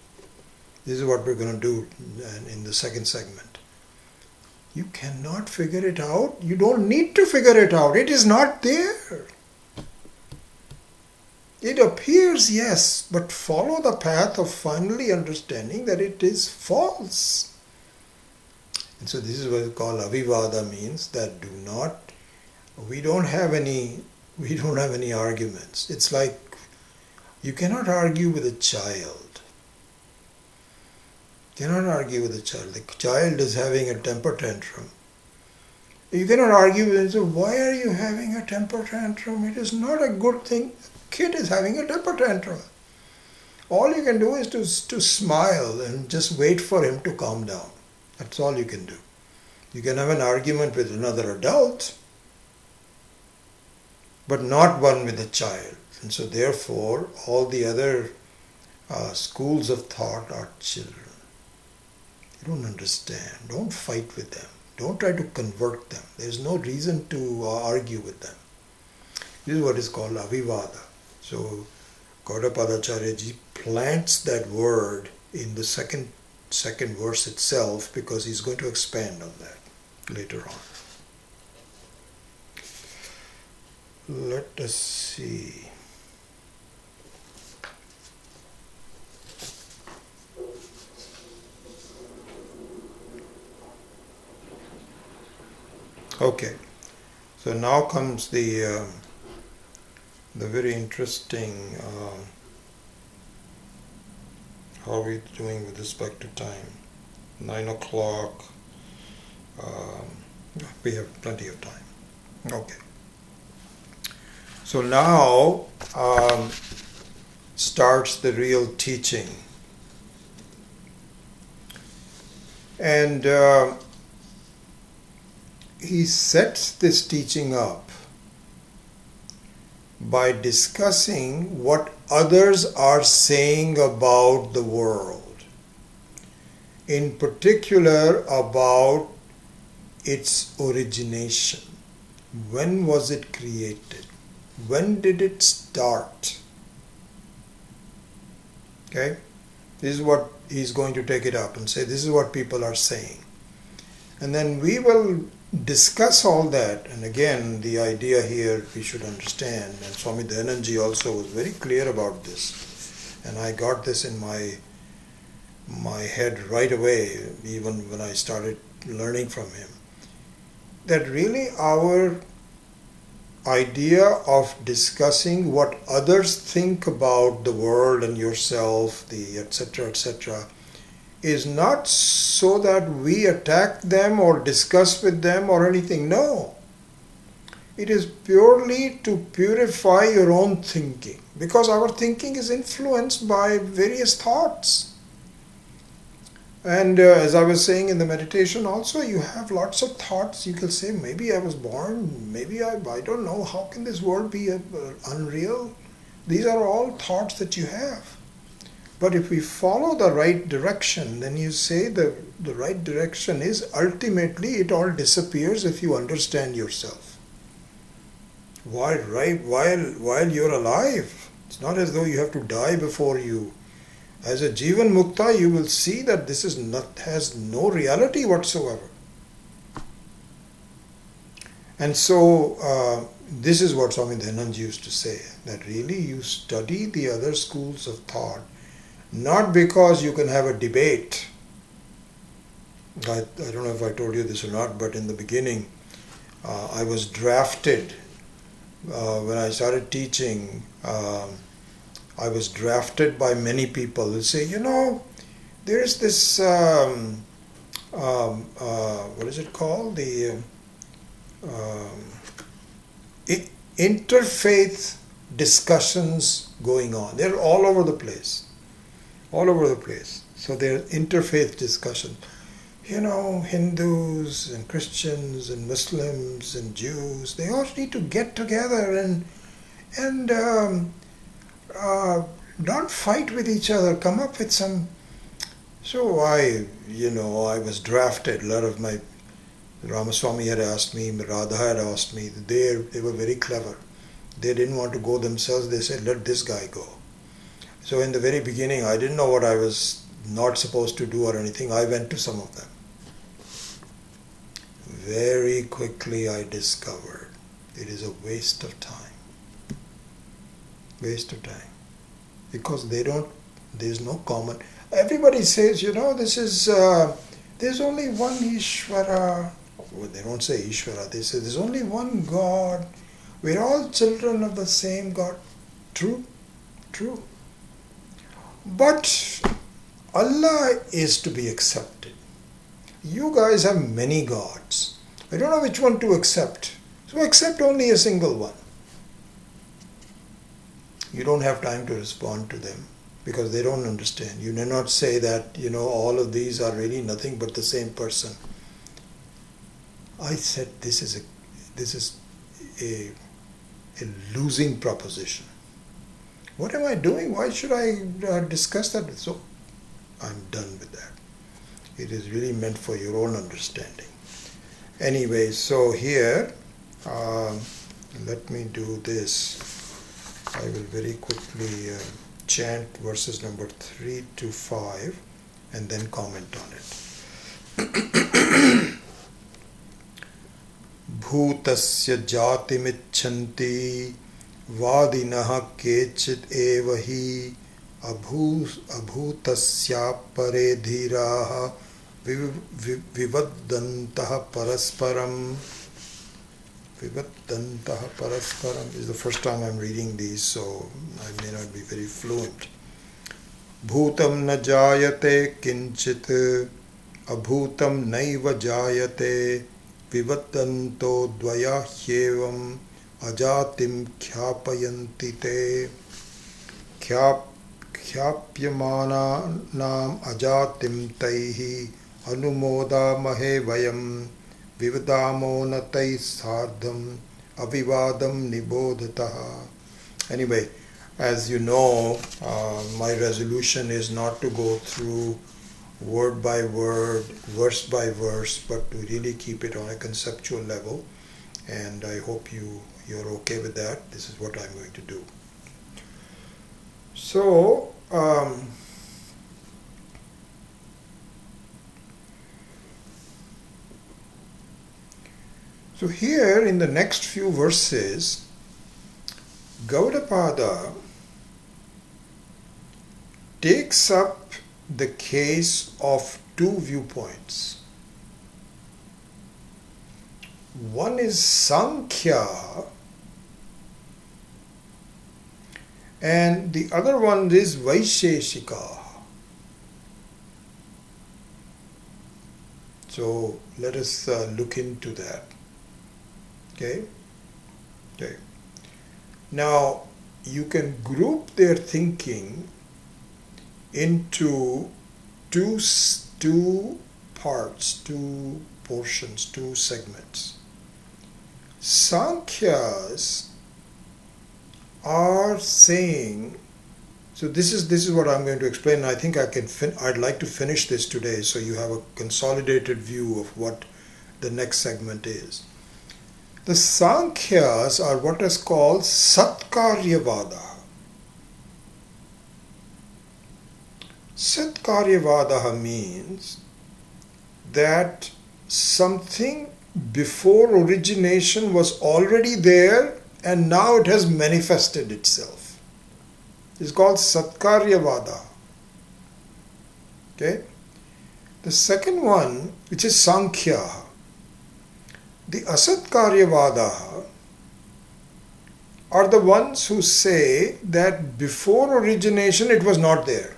This is what we're going to do in the second segment. You cannot figure it out. You don't need to figure it out. It is not there. It appears, yes, but follow the path of finally understanding that it is false. And so this is what we call avivada, means that we don't have any arguments. It's like you cannot argue with a child. You cannot argue with a child. The child is having a temper tantrum. You cannot argue with him. So why are you having a temper tantrum? It is not a good thing. Kid is having a temper tantrum. All you can do is to smile and just wait for him to calm down. That's all you can do. You can have an argument with another adult, but not one with a child. And so therefore, all the other schools of thought are children. You don't understand. Don't fight with them. Don't try to convert them. There's no reason to argue with them. This is what is called avivada. So Gaudapadacharya ji plants that word in the second verse itself, because he's going to expand on that later on. Let us see. Okay, so now comes the very interesting. How are we doing with respect to time? 9 o'clock. We have plenty of time. Okay. So now starts the real teaching. And he sets this teaching up by discussing what others are saying about the world, in particular about its origination. When was it created? When did it start? Okay? This is what he's going to take it up and say, this is what people are saying. And then we will discuss all that. And again, the idea here we should understand, and Swami Dayananji also was very clear about this, and I got this in my head right away, even when I started learning from him, that really our idea of discussing what others think about the world and yourself, the etc., is not so that we attack them or discuss with them or anything. No. It is purely to purify your own thinking, because our thinking is influenced by various thoughts. And as I was saying in the meditation also, you have lots of thoughts. You can say, maybe I was born, maybe I don't know, how can this world be unreal? These are all thoughts that you have. But if we follow the right direction, then you say the right direction is ultimately it all disappears if you understand yourself. While you're alive, it's not as though you have to die before you. As a Jivan Mukta, you will see that this has no reality whatsoever. And so this is what Swami Dayananji used to say, that really you study the other schools of thought, not because you can have a debate. I don't know if I told you this or not, but in the beginning I was drafted. When I started teaching, I was drafted by many people who say, there's this, what is it called? The interfaith discussions going on. They're all over the place. All over the place. So they're interfaith discussions. Hindus and Christians and Muslims and Jews, they all need to get together and don't fight with each other. Come up with some. So I was drafted. A lot of my Ramaswamy had asked me, Radha had asked me. They were very clever. They didn't want to go themselves. They said, let this guy go. So in the very beginning, I didn't know what I was not supposed to do or anything. I went to some of them. Very quickly I discovered it is a waste of time. Waste of time. Because there's no common. Everybody says, there's only one Ishvara. Well, they don't say Ishvara, they say there's only one God. We're all children of the same God. True. But Allah is to be accepted. You guys have many gods. I don't know which one to accept. So accept only a single one. You don't have time to respond to them because they don't understand. You may not say that, all of these are really nothing but the same person. I said this is a losing proposition. What am I doing? Why should I discuss that? So I'm done with that. It is really meant for your own understanding. Anyway, so here, let me do this. I will very quickly chant verses number 3 to 5 and then comment on it. Bhutasya jatimichanti vadinaha kechit evahi abhutasya pare dhiraha vivaddantaha parasparam. Vivaddantaha parasparam is the first time I'm reading these, so I may not be very fluent. Bhutam na jayate kinchit abhutam naiva jayate vivaddanto dvaya hyevam ajatim khyaapayanti te khyapyamana nam ajatim taihi anumoda mahe vayam vivadamo natai sardham avivadam nibodhataha. Anyway, as you know, my resolution is not to go through word by word, verse by verse, but to really keep it on a conceptual level. And I hope you're okay with that. This is what I'm going to do. So, so here in the next few verses, Gaudapada takes up the case of two viewpoints. One is Sankhya and the other one is Vaisheshika. So let us look into that. Okay. Now you can group their thinking into two parts, two portions, two segments. Sankhyas are saying, so this is what I'm going to explain. I think I'd like to finish this today so you have a consolidated view of what the next segment is. The Sankhyas are what is called Satkaryavada. Satkaryavada means that something before origination was already there and now it has manifested itself. It's called Satkaryavada. Okay? The second one, which is Sankhya, the Asatkaryavada are the ones who say that before origination it was not there.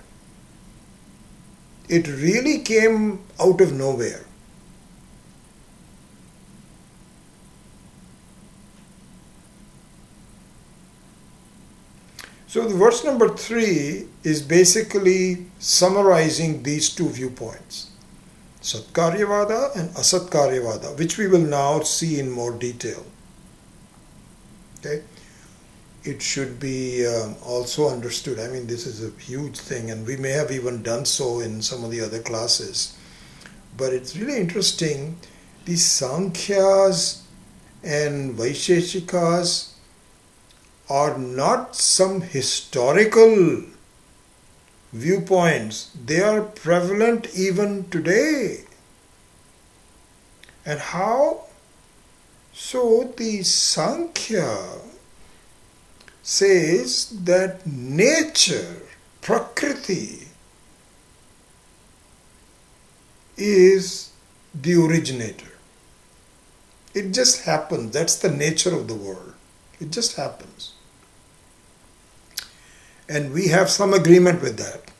It really came out of nowhere. So the verse number 3 is basically summarizing these two viewpoints. Satkaryavada and Asatkaryavada, which we will now see in more detail. Okay? It should be also understood. I mean, this is a huge thing, and we may have even done so in some of the other classes. But it's really interesting. These Sankhyas and Vaisheshikas are not some historical viewpoints. They are prevalent even today. And how? So the Sankhya says that nature, Prakriti, is the originator. It just happens. That's the nature of the world. It just happens. And we have some agreement with that.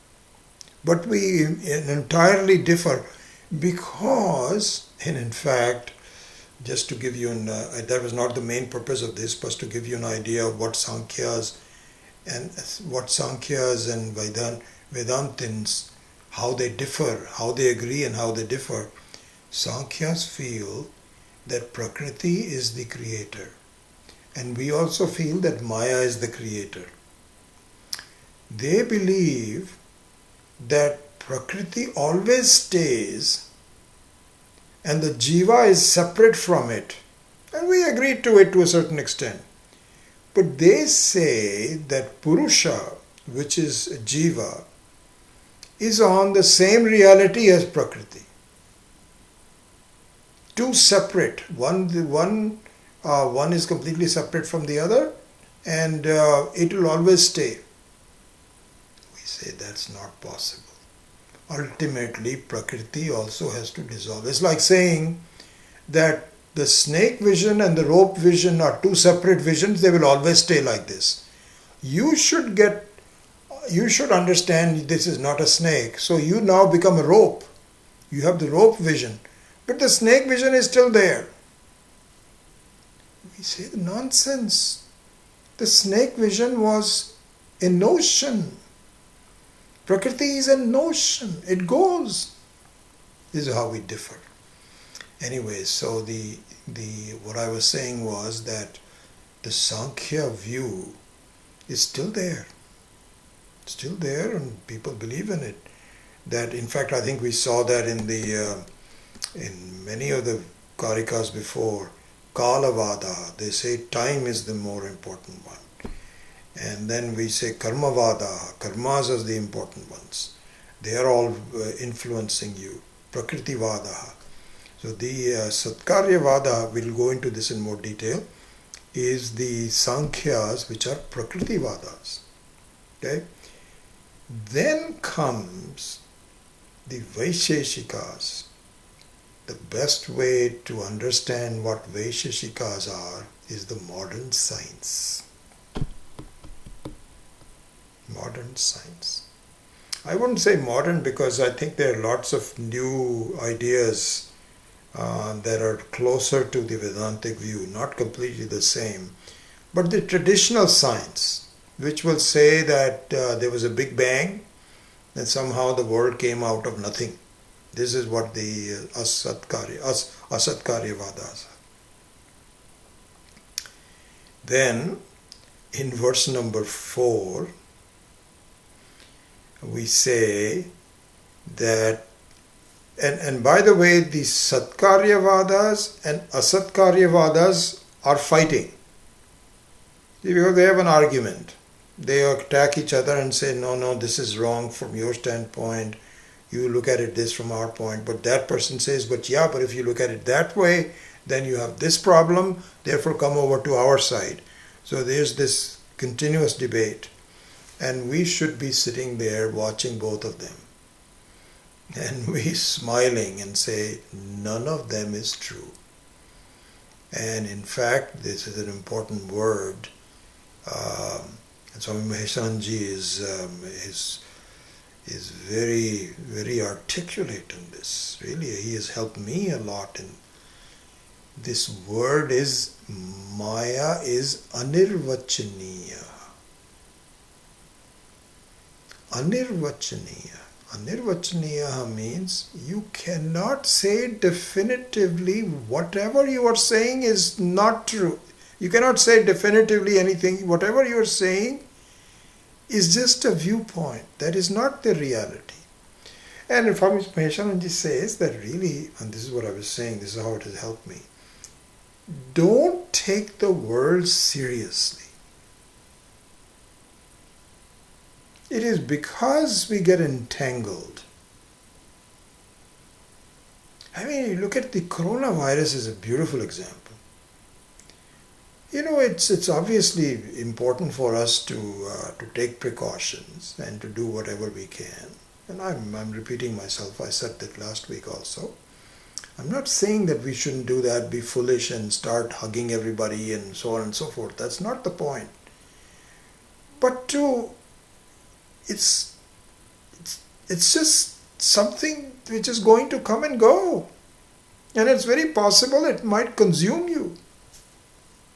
But we entirely differ because, and in fact, just to give you that was not the main purpose of this, but to give you an idea of what Sankhya's and Vedantins, how they differ, how they agree and how they differ. Sankhya's feel that Prakriti is the creator. And we also feel that Maya is the creator. They believe that Prakriti always stays and the Jiva is separate from it. And we agree to it to a certain extent. But they say that Purusha, which is Jiva, is on the same reality as Prakriti. Two separate. One is completely separate from the other, and it will always stay. We say that's not possible. Ultimately, Prakriti also has to dissolve. It's like saying that the snake vision and the rope vision are two separate visions. They will always stay like this. You should understand this is not a snake. So you now become a rope. You have the rope vision. But the snake vision is still there. We say nonsense. The snake vision was a notion. Prakriti is a notion. It goes. This is how we differ. Anyway, so what I was saying was that the Sankhya view is still there. Still there, and people believe in it. That, in fact, I think we saw that in many of the Karikas before. Kalavada, they say time is the more important one. And then we say Karmavada, karmas are the important ones. They are all influencing you. Prakriti Vada. So the Satkarya Vada, we'll go into this in more detail, is the Sankhyas which are Prakriti Vadas. Okay? Then comes the Vaisheshikas. The best way to understand what Vaisheshikas are is the modern science. Modern science. I wouldn't say modern because I think there are lots of new ideas that are closer to the Vedantic view, not completely the same. But the traditional science, which will say that there was a big bang and somehow the world came out of nothing. This is what the Asatkarya Vadas are. Then, in verse number 4, we say that, and by the way, the Satkarya Vadas and Asatkarya Vadas are fighting. Because they have an argument. They attack each other and say, no, this is wrong from your standpoint. You look at it this from our point. But that person says, but if you look at it that way, then you have this problem, therefore come over to our side. So there's this continuous debate. And we should be sitting there watching both of them. And we smiling and say, none of them is true. And in fact, this is an important word. And Swami Maheshanji is very, very articulate in this. Really, he has helped me a lot in this word is Maya is anirvachaniya. Anirvachaniya. Anirvachaniya means you cannot say definitively whatever you are saying is not true. You cannot say definitively anything. Whatever you are saying is just a viewpoint. That is not the reality. And Swami Maheshanji says that really, and this is what I was saying, this is how it has helped me. Don't take the world seriously. It is because we get entangled. I mean, look at the coronavirus is a beautiful example. It's obviously important for us to take precautions and to do whatever we can. And I'm repeating myself. I said that last week also. I'm not saying that we shouldn't do that, be foolish and start hugging everybody and so on and so forth. That's not the point. But it's it's just something which is going to come and go. And it's very possible it might consume you.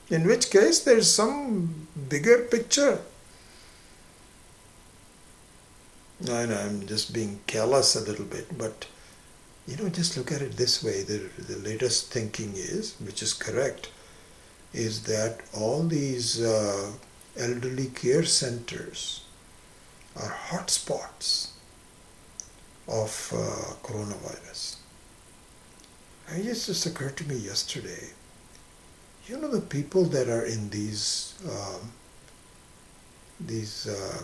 In which case there's some bigger picture. I know I'm just being callous a little bit, but just look at it this way. The latest thinking is, which is correct, is that all these elderly care centers are hotspots of coronavirus. And it just occurred to me yesterday, the people that are in these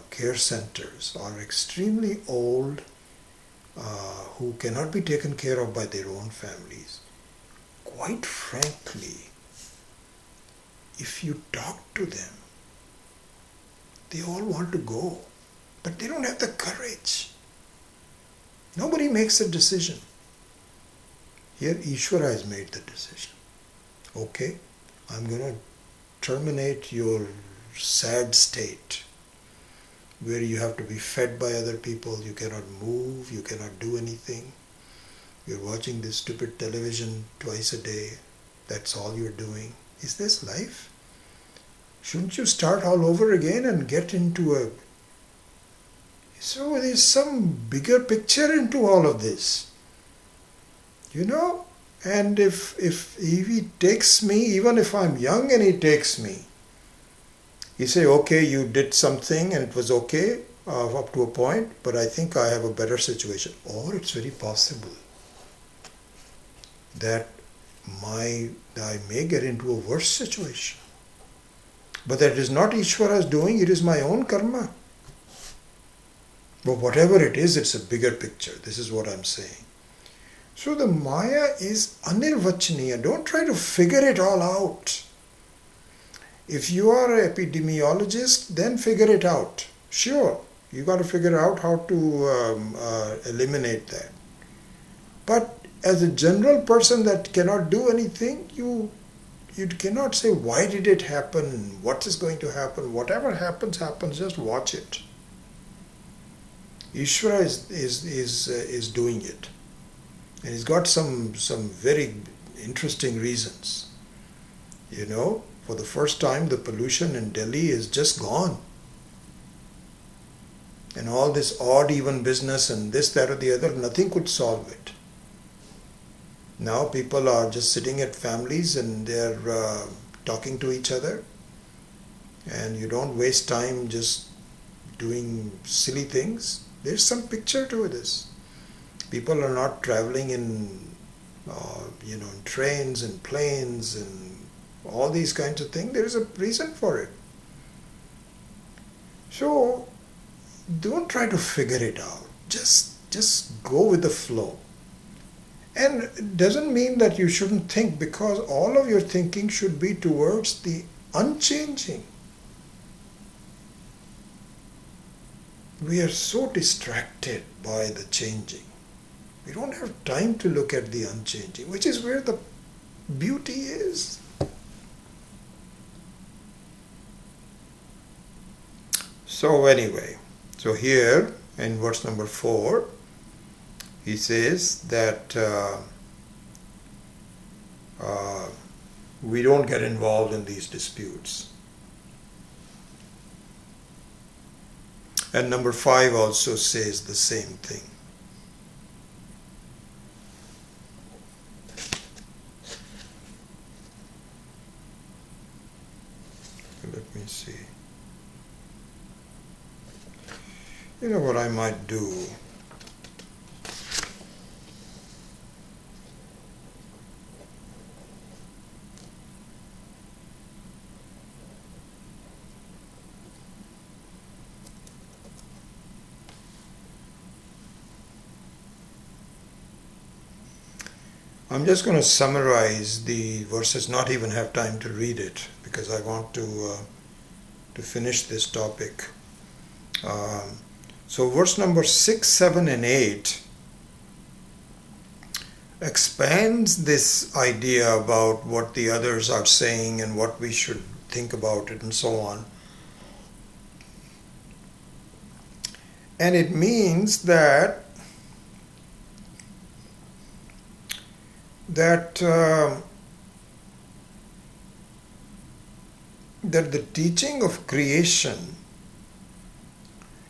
care centers are extremely old, who cannot be taken care of by their own families. Quite frankly, if you talk to them, they all want to go, but they don't have the courage. Nobody makes a decision. Here Ishvara has made the decision. Okay, I'm going to terminate your sad state where you have to be fed by other people, you cannot move, you cannot do anything. You're watching this stupid television twice a day. That's all you're doing. Is this life? Shouldn't you start all over again and get into a... So there's some bigger picture into all of this. And if he takes me, even if I'm young and he takes me, you say, okay, you did something and it was okay up to a point, but I think I have a better situation. Or it's very possible that I may get into a worse situation. But that is not Ishvara's doing, it is my own karma. But whatever it is, it's a bigger picture. This is what I'm saying. So the Maya is anirvachaniya. Don't try to figure it all out. If you are an epidemiologist, then figure it out. Sure, you got to figure out how to eliminate that. But as a general person that cannot do anything, you cannot say, why did it happen? What is going to happen? Whatever happens, just watch it. Ishvara is doing it. And he's got some very interesting reasons. For the first time, the pollution in Delhi is just gone. And all this odd even business and this, that or the other, nothing could solve it. Now people are just sitting at families and they're talking to each other. And you don't waste time just doing silly things. There's some picture to this. People are not traveling in trains and planes and all these kinds of things. There is a reason for it. So don't try to figure it out. Just go with the flow. And it doesn't mean that you shouldn't think, because all of your thinking should be towards the unchanging. We are so distracted by the changing. We don't have time to look at the unchanging, which is where the beauty is. So anyway, here in verse number 4, he says that we don't get involved in these disputes. And number 5 also says the same thing. Let me see. You know what I might do? I'm just going to summarize the verses, not even have time to read it, because I want to finish this topic. So verse number 6, 7 and 8 expands this idea about what the others are saying and what we should think about it and so on. And it means that the teaching of creation,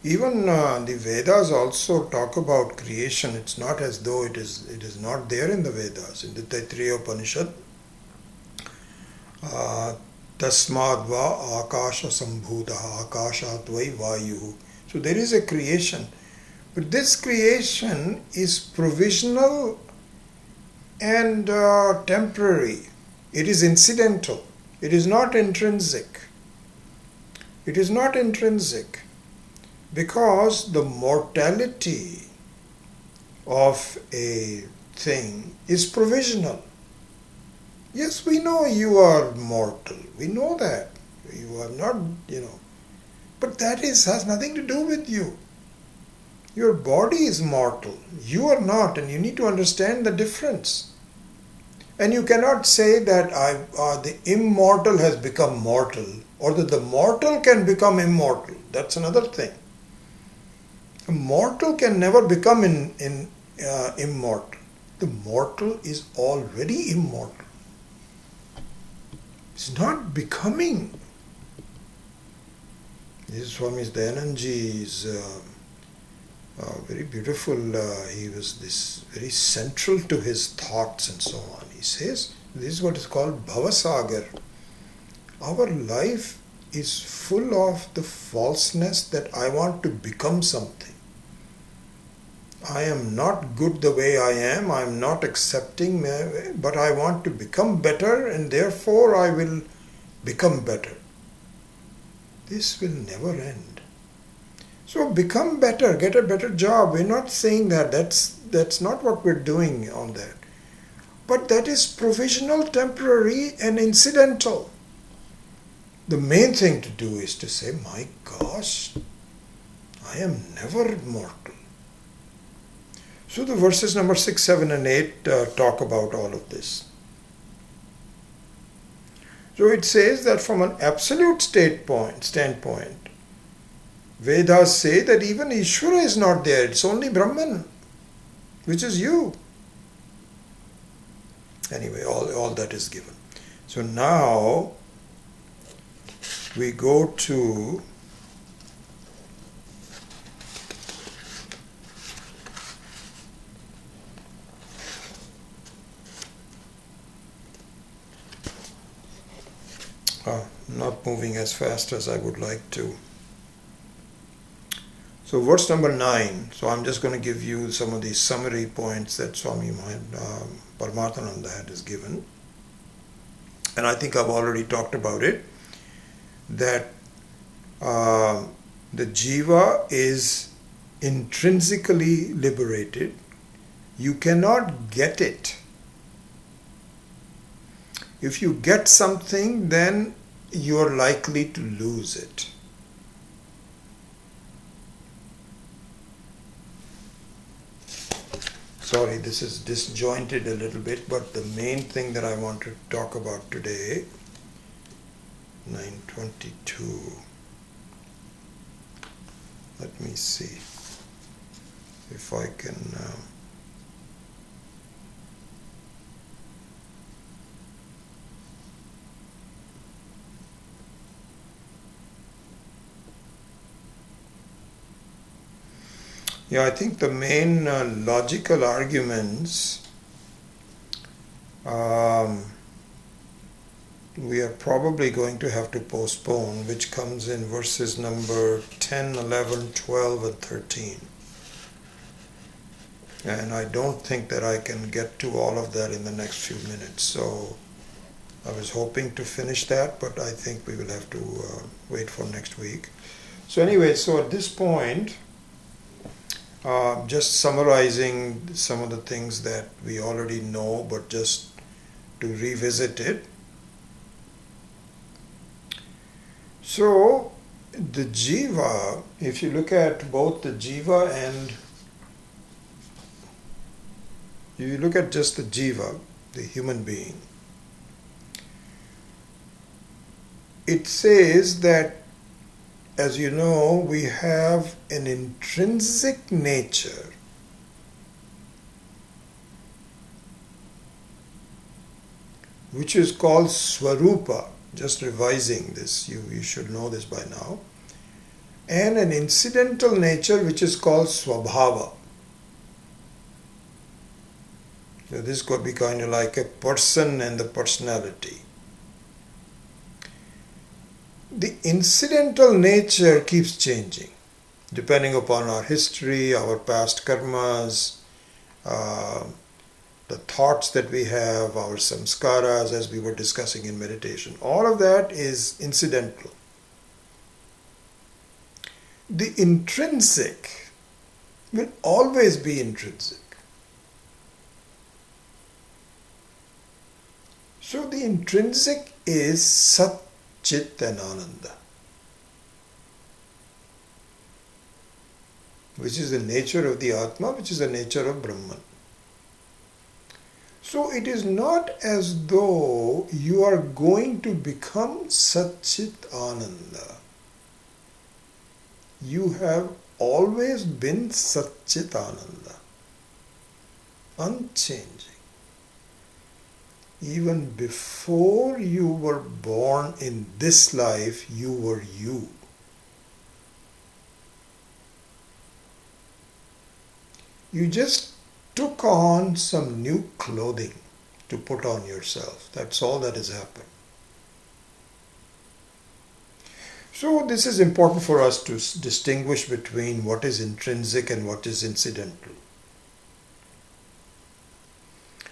even the Vedas also talk about creation. It's not as though it is not there in the Vedas. In the Taittiriya Upanishad, Tasmad va akasha sambhudaha akashat vai vayuhu. So there is a creation. But this creation is provisional and temporary. It is incidental. It is not intrinsic. It is not intrinsic because the mortality of a thing is provisional. Yes, we know you are mortal. We know that. You are not, But that has nothing to do with you. Your body is mortal. You are not, and you need to understand the difference. And you cannot say that the immortal has become mortal, or that the mortal can become immortal. That's another thing. A mortal can never become immortal. The mortal is already immortal. It's not becoming. This Swami Dayanandji is very beautiful. He was very central to his thoughts and so on. He says, this is what is called Bhavasagar. Our life is full of the falseness that I want to become something. I am not good the way I am. I am not accepting, but I want to become better, and therefore I will become better. This will never end. So become better, get a better job. We're not saying that. That's not what we're doing on that. But that is provisional, temporary, and incidental. The main thing to do is to say, my gosh, I am never mortal. So the verses number 6, 7 and 8 talk about all of this. So it says that from an absolute standpoint, Vedas say that even Ishvara is not there. It's only Brahman, which is you. Anyway, all that is given. So now we go to not moving as fast as I would like to. So verse number 9. So I'm just going to give you some of these summary points that Swami Paramarthananda has given. And I think I've already talked about it. That the jiva is intrinsically liberated. You cannot get it. If you get something, then you are likely to lose it. Sorry, this is disjointed a little bit, but the main thing that I want to talk about today, 922. Let me see if I can... Yeah, I think the main logical arguments we are probably going to have to postpone, which comes in verses number 10, 11, 12 and 13. And I don't think that I can get to all of that in the next few minutes. So I was hoping to finish that, but I think we will have to wait for next week. So anyway, so at this point, Just summarizing some of the things that we already know, but just to revisit it. So, the jiva, if you look at both the jiva and you look at just the jiva, the human being, it says that, as you know, we have an intrinsic nature which is called Swarupa. Just revising this, you should know this by now. And an incidental nature which is called Swabhava. So this could be kind of like a person and the personality. The incidental nature keeps changing depending upon our history, our past karmas, the thoughts that we have, our samskaras, as we were discussing in meditation. All of that is incidental. The intrinsic will always be intrinsic. So the intrinsic is Sat, Chit and Ananda, which is the nature of the Atma, which is the nature of Brahman. So it is not as though you are going to become Sat, Chit, Ananda. You have always been Sat, Chit, Ananda, unchanging. Even before you were born in this life, you were you. You just took on some new clothing to put on yourself. That's all that has happened. So this is important for us to distinguish between what is intrinsic and what is incidental.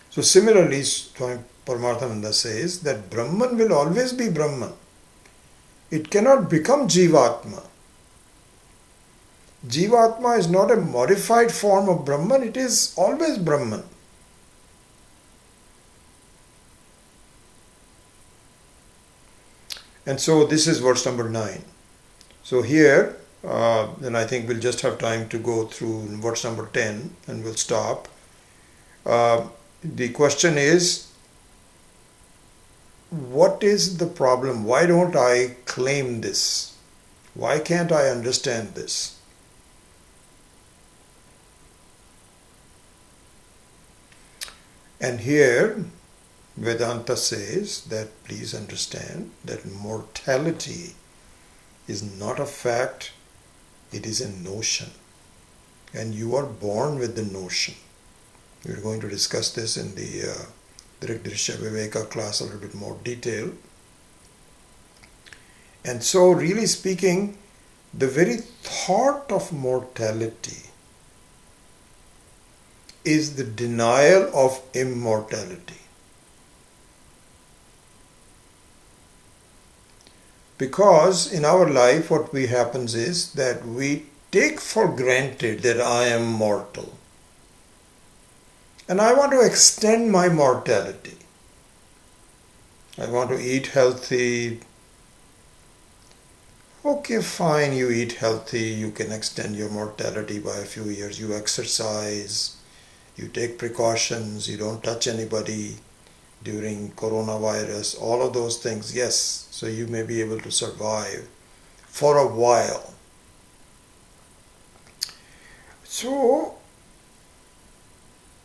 So similarly, Swami Paramarthananda says that Brahman will always be Brahman. It cannot become Jivatma. Jivatma is not a modified form of Brahman, it is always Brahman. And so this is verse number 9. So here, then I think we'll just have time to go through verse number 10 and we'll stop. The question is, what is the problem? Why don't I claim this? Why can't I understand this? And here, Vedanta says that please understand that mortality is not a fact, it is a notion. And you are born with the notion. We're going to discuss this in the Drigdrishya Viveka class a little bit more detail. And so, really speaking, the very thought of mortality is the denial of immortality. Because in our life what happens is that we take for granted that I am mortal. And I want to extend my mortality. I want to eat healthy. Okay, fine, you eat healthy, you can extend your mortality by a few years. You exercise, you take precautions, you don't touch anybody during coronavirus, all of those things, yes. So you may be able to survive for a while. So,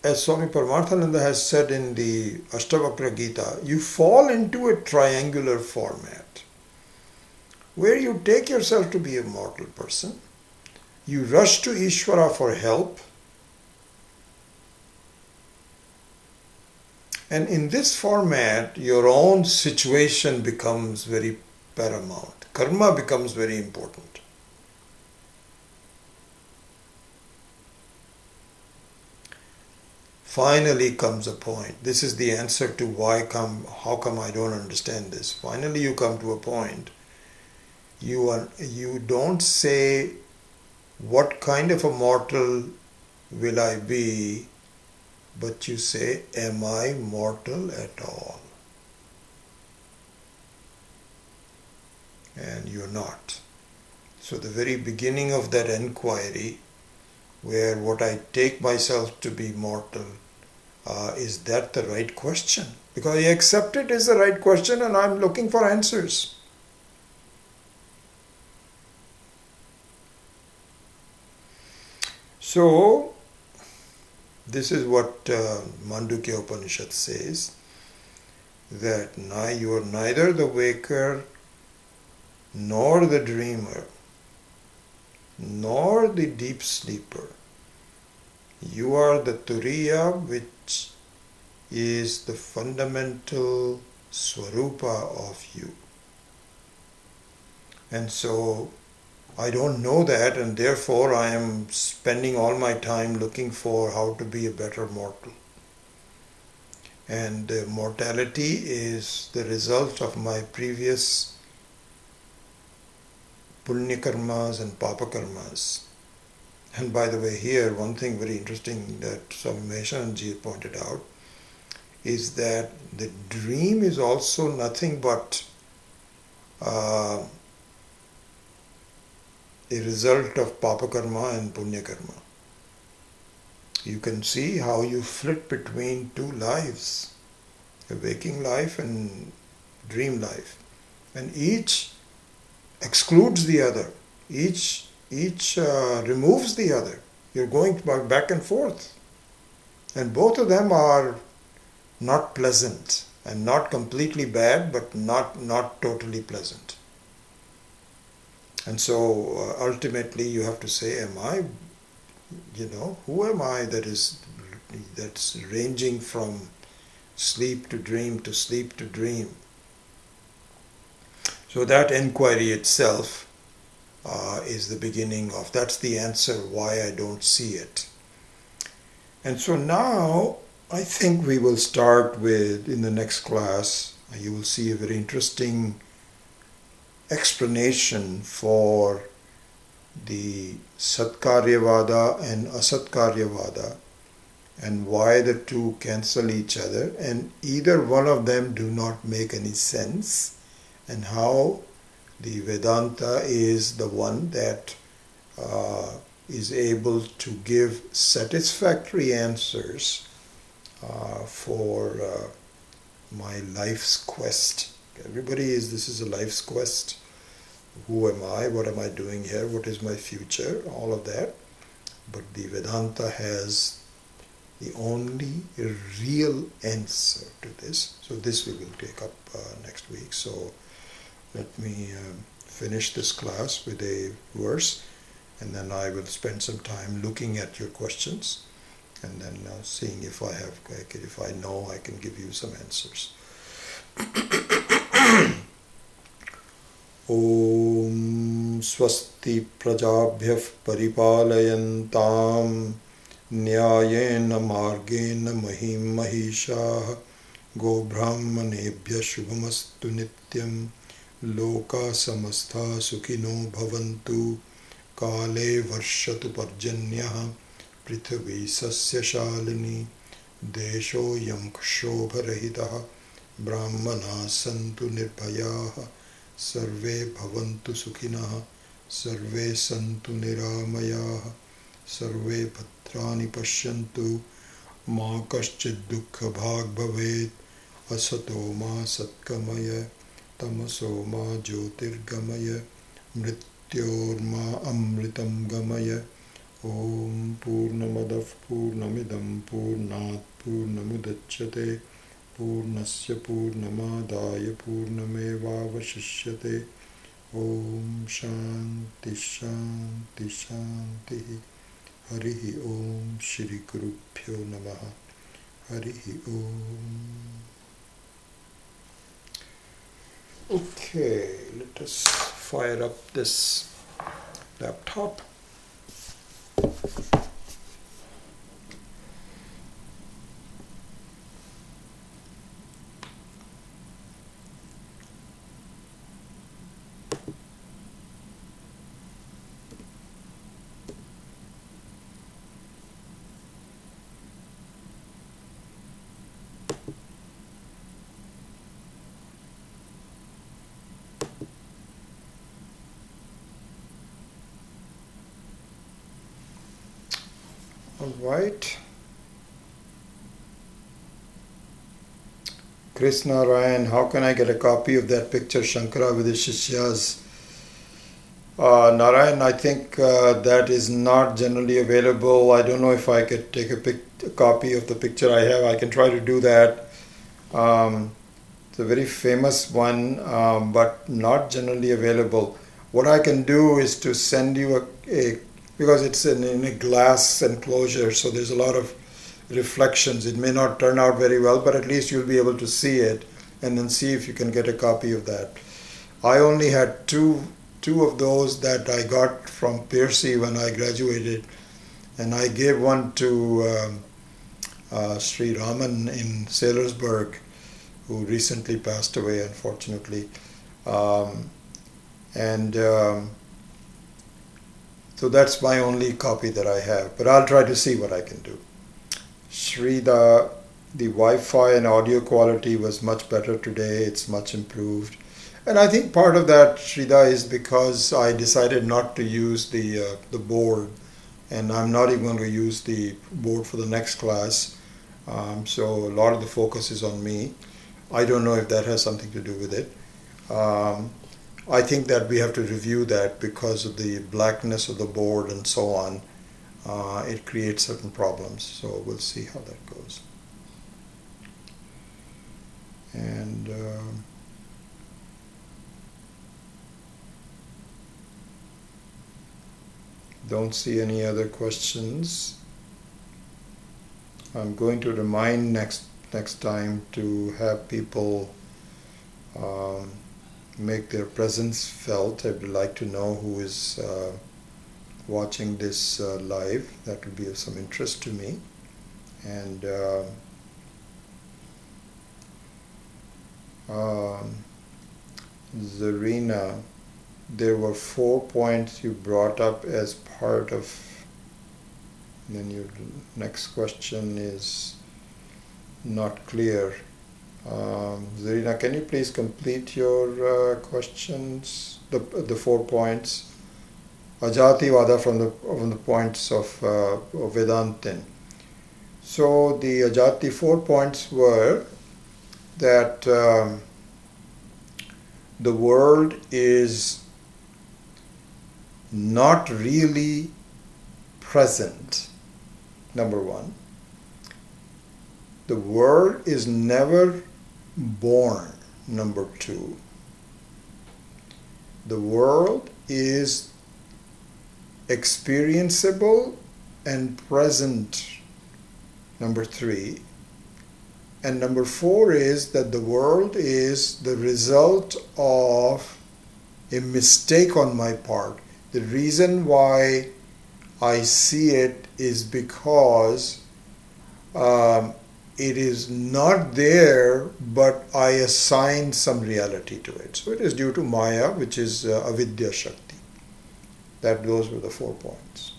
as Swami Paramarthananda has said in the Ashtavakra Gita, you fall into a triangular format where you take yourself to be a mortal person, you rush to Ishvara for help, and in this format your own situation becomes very paramount. Karma becomes very important. Finally comes a point. This is the answer to how come I don't understand this. Finally you come to a point. You don't say what kind of a mortal will I be? But you say, am I mortal at all? And you're not. So the very beginning of that enquiry, where what I take myself to be mortal, is that the right question? Because I accept it is the right question and I'm looking for answers. So, this is what Mandukya Upanishad says, that you are neither the waker nor the dreamer nor the deep sleeper. You are the Turiya, which is the fundamental Swarupa of you. And so I don't know that, and therefore I am spending all my time looking for how to be a better mortal. And mortality is the result of my previous punya karmas and papa karmas. And by the way, here one thing very interesting that Swami Maheshanji pointed out is that the dream is also nothing but a result of papa karma and punya karma. You can see how you flit between two lives, a waking life and dream life, and each excludes the other. Each removes the other. You're going back and forth, and both of them are not pleasant and not completely bad, but not totally pleasant. And so ultimately you have to say, am I, who am I that's ranging from sleep to dream to sleep to dream? So that inquiry itself is the beginning of, that's the answer why I don't see it. And so now I think we will start with, in the next class, you will see a very interesting explanation for the Satkaryavada and Asatkaryavada and why the two cancel each other and either one of them do not make any sense, and how the Vedanta is the one that is able to give satisfactory answers for my life's quest. This is a life's quest. Who am I? What am I doing here? What is my future? All of that. But the Vedanta has the only real answer to this. So this we will take up next week. So let me finish this class with a verse, and then I will spend some time looking at your questions, and then seeing if I know, I can give you some answers. Om Swasti Prajabhyah Paripalayantam Nyayena Margena Mahim Mahishah Go Brahmanebhya Shubhamastu Nityam Loka Samastha Sukhino Bhavantu Kale Varshatu Parjanyah Prithvi Sasya Shalini Desho Yam Kshobharahitah Brahmana Santu Nirbhayaha Sarve Bhavantu Sukhinah Sarve Santu Niramayaha Sarve Bhadrani Pashyantu Ma Kaschid Dukkha Bhag Bhavet Asato Ma Satkamaya Tamaso Ma Jyotirgamaya Mrityorma Amritam Gamaya Om Purnamadav Purnamidam Purnat Purnamudachyate Purnasya Purnamadaya Purnamevavashishyate Om Shanti Shanti Shanti Harihi Om Shri Gurubhyo Namaha Harihi Om. Okay, let us fire up this laptop. All right. Krishna Ryan, how can I get a copy of that picture, Shankara with his Shishyas? Narayan, I think that is not generally available. I don't know if I could take a copy of the picture I have. I can try to do that. It's a very famous one, but not generally available. What I can do is to send you because it's in a glass enclosure, so there's a lot of reflections. It may not turn out very well, but at least you'll be able to see it and then see if you can get a copy of that. I only had two of those that I got from Piercy when I graduated, and I gave one to Sri Raman in Sailorsburg, who recently passed away, unfortunately. So that's my only copy that I have, but I'll try to see what I can do. Shri, the Wi-Fi and audio quality was much better today. It's much improved. And I think part of that, Shrida, is because I decided not to use the board, and I'm not even going to use the board for the next class. So a lot of the focus is on me. I don't know if that has something to do with it. I think that we have to review that because of the blackness of the board and so on. It creates certain problems. So we'll see how that goes. And don't see any other questions. I'm going to remind next time to have people make their presence felt. I would like to know who is watching this live. That would be of some interest to me. And Zarina, there were 4 points you brought up as part of, then your next question is not clear. Zarina, can you please complete your questions, the 4 points? Ajativada from the points of Vedantin. So the Ajati 4 points were that the world is not really present, number one. The world is never born, number two. The world is experienceable and present, number three. And number four is that the world is the result of a mistake on my part. The reason why I see it is because it is not there, but I assign some reality to it. So it is due to Maya, which is Avidya Shakti. Those were the 4 points.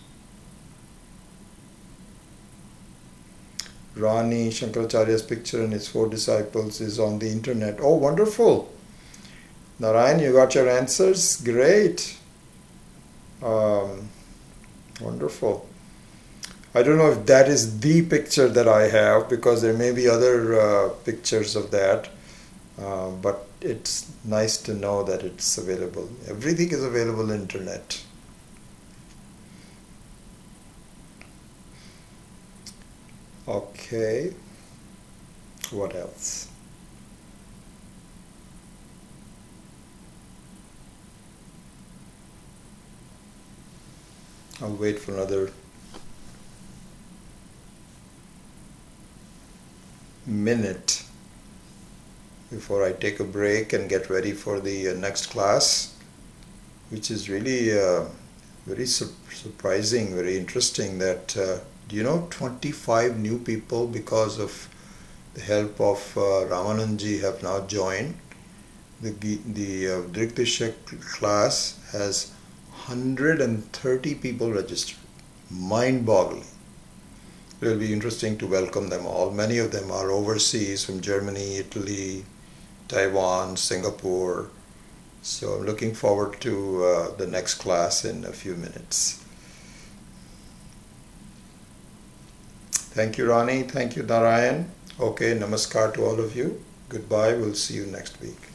Rani Shankaracharya's picture and his 4 disciples is on the internet. Oh, wonderful. Narayan, you got your answers? Great. Wonderful. I don't know if that is the picture that I have, because there may be other pictures of that, but it's nice to know that it's available. Everything is available on the internet. Okay, what else? I'll wait for another minute before I take a break and get ready for the next class, which is really very surprising, very interesting that, do you know, 25 new people because of the help of Ramananji have now joined. The Drikdishya class has 130 people registered. Mind-boggling. It will be interesting to welcome them all. Many of them are overseas, from Germany, Italy, Taiwan, Singapore. So I'm looking forward to the next class in a few minutes. Thank you, Rani. Thank you, Narayan. Okay, namaskar to all of you. Goodbye. We'll see you next week.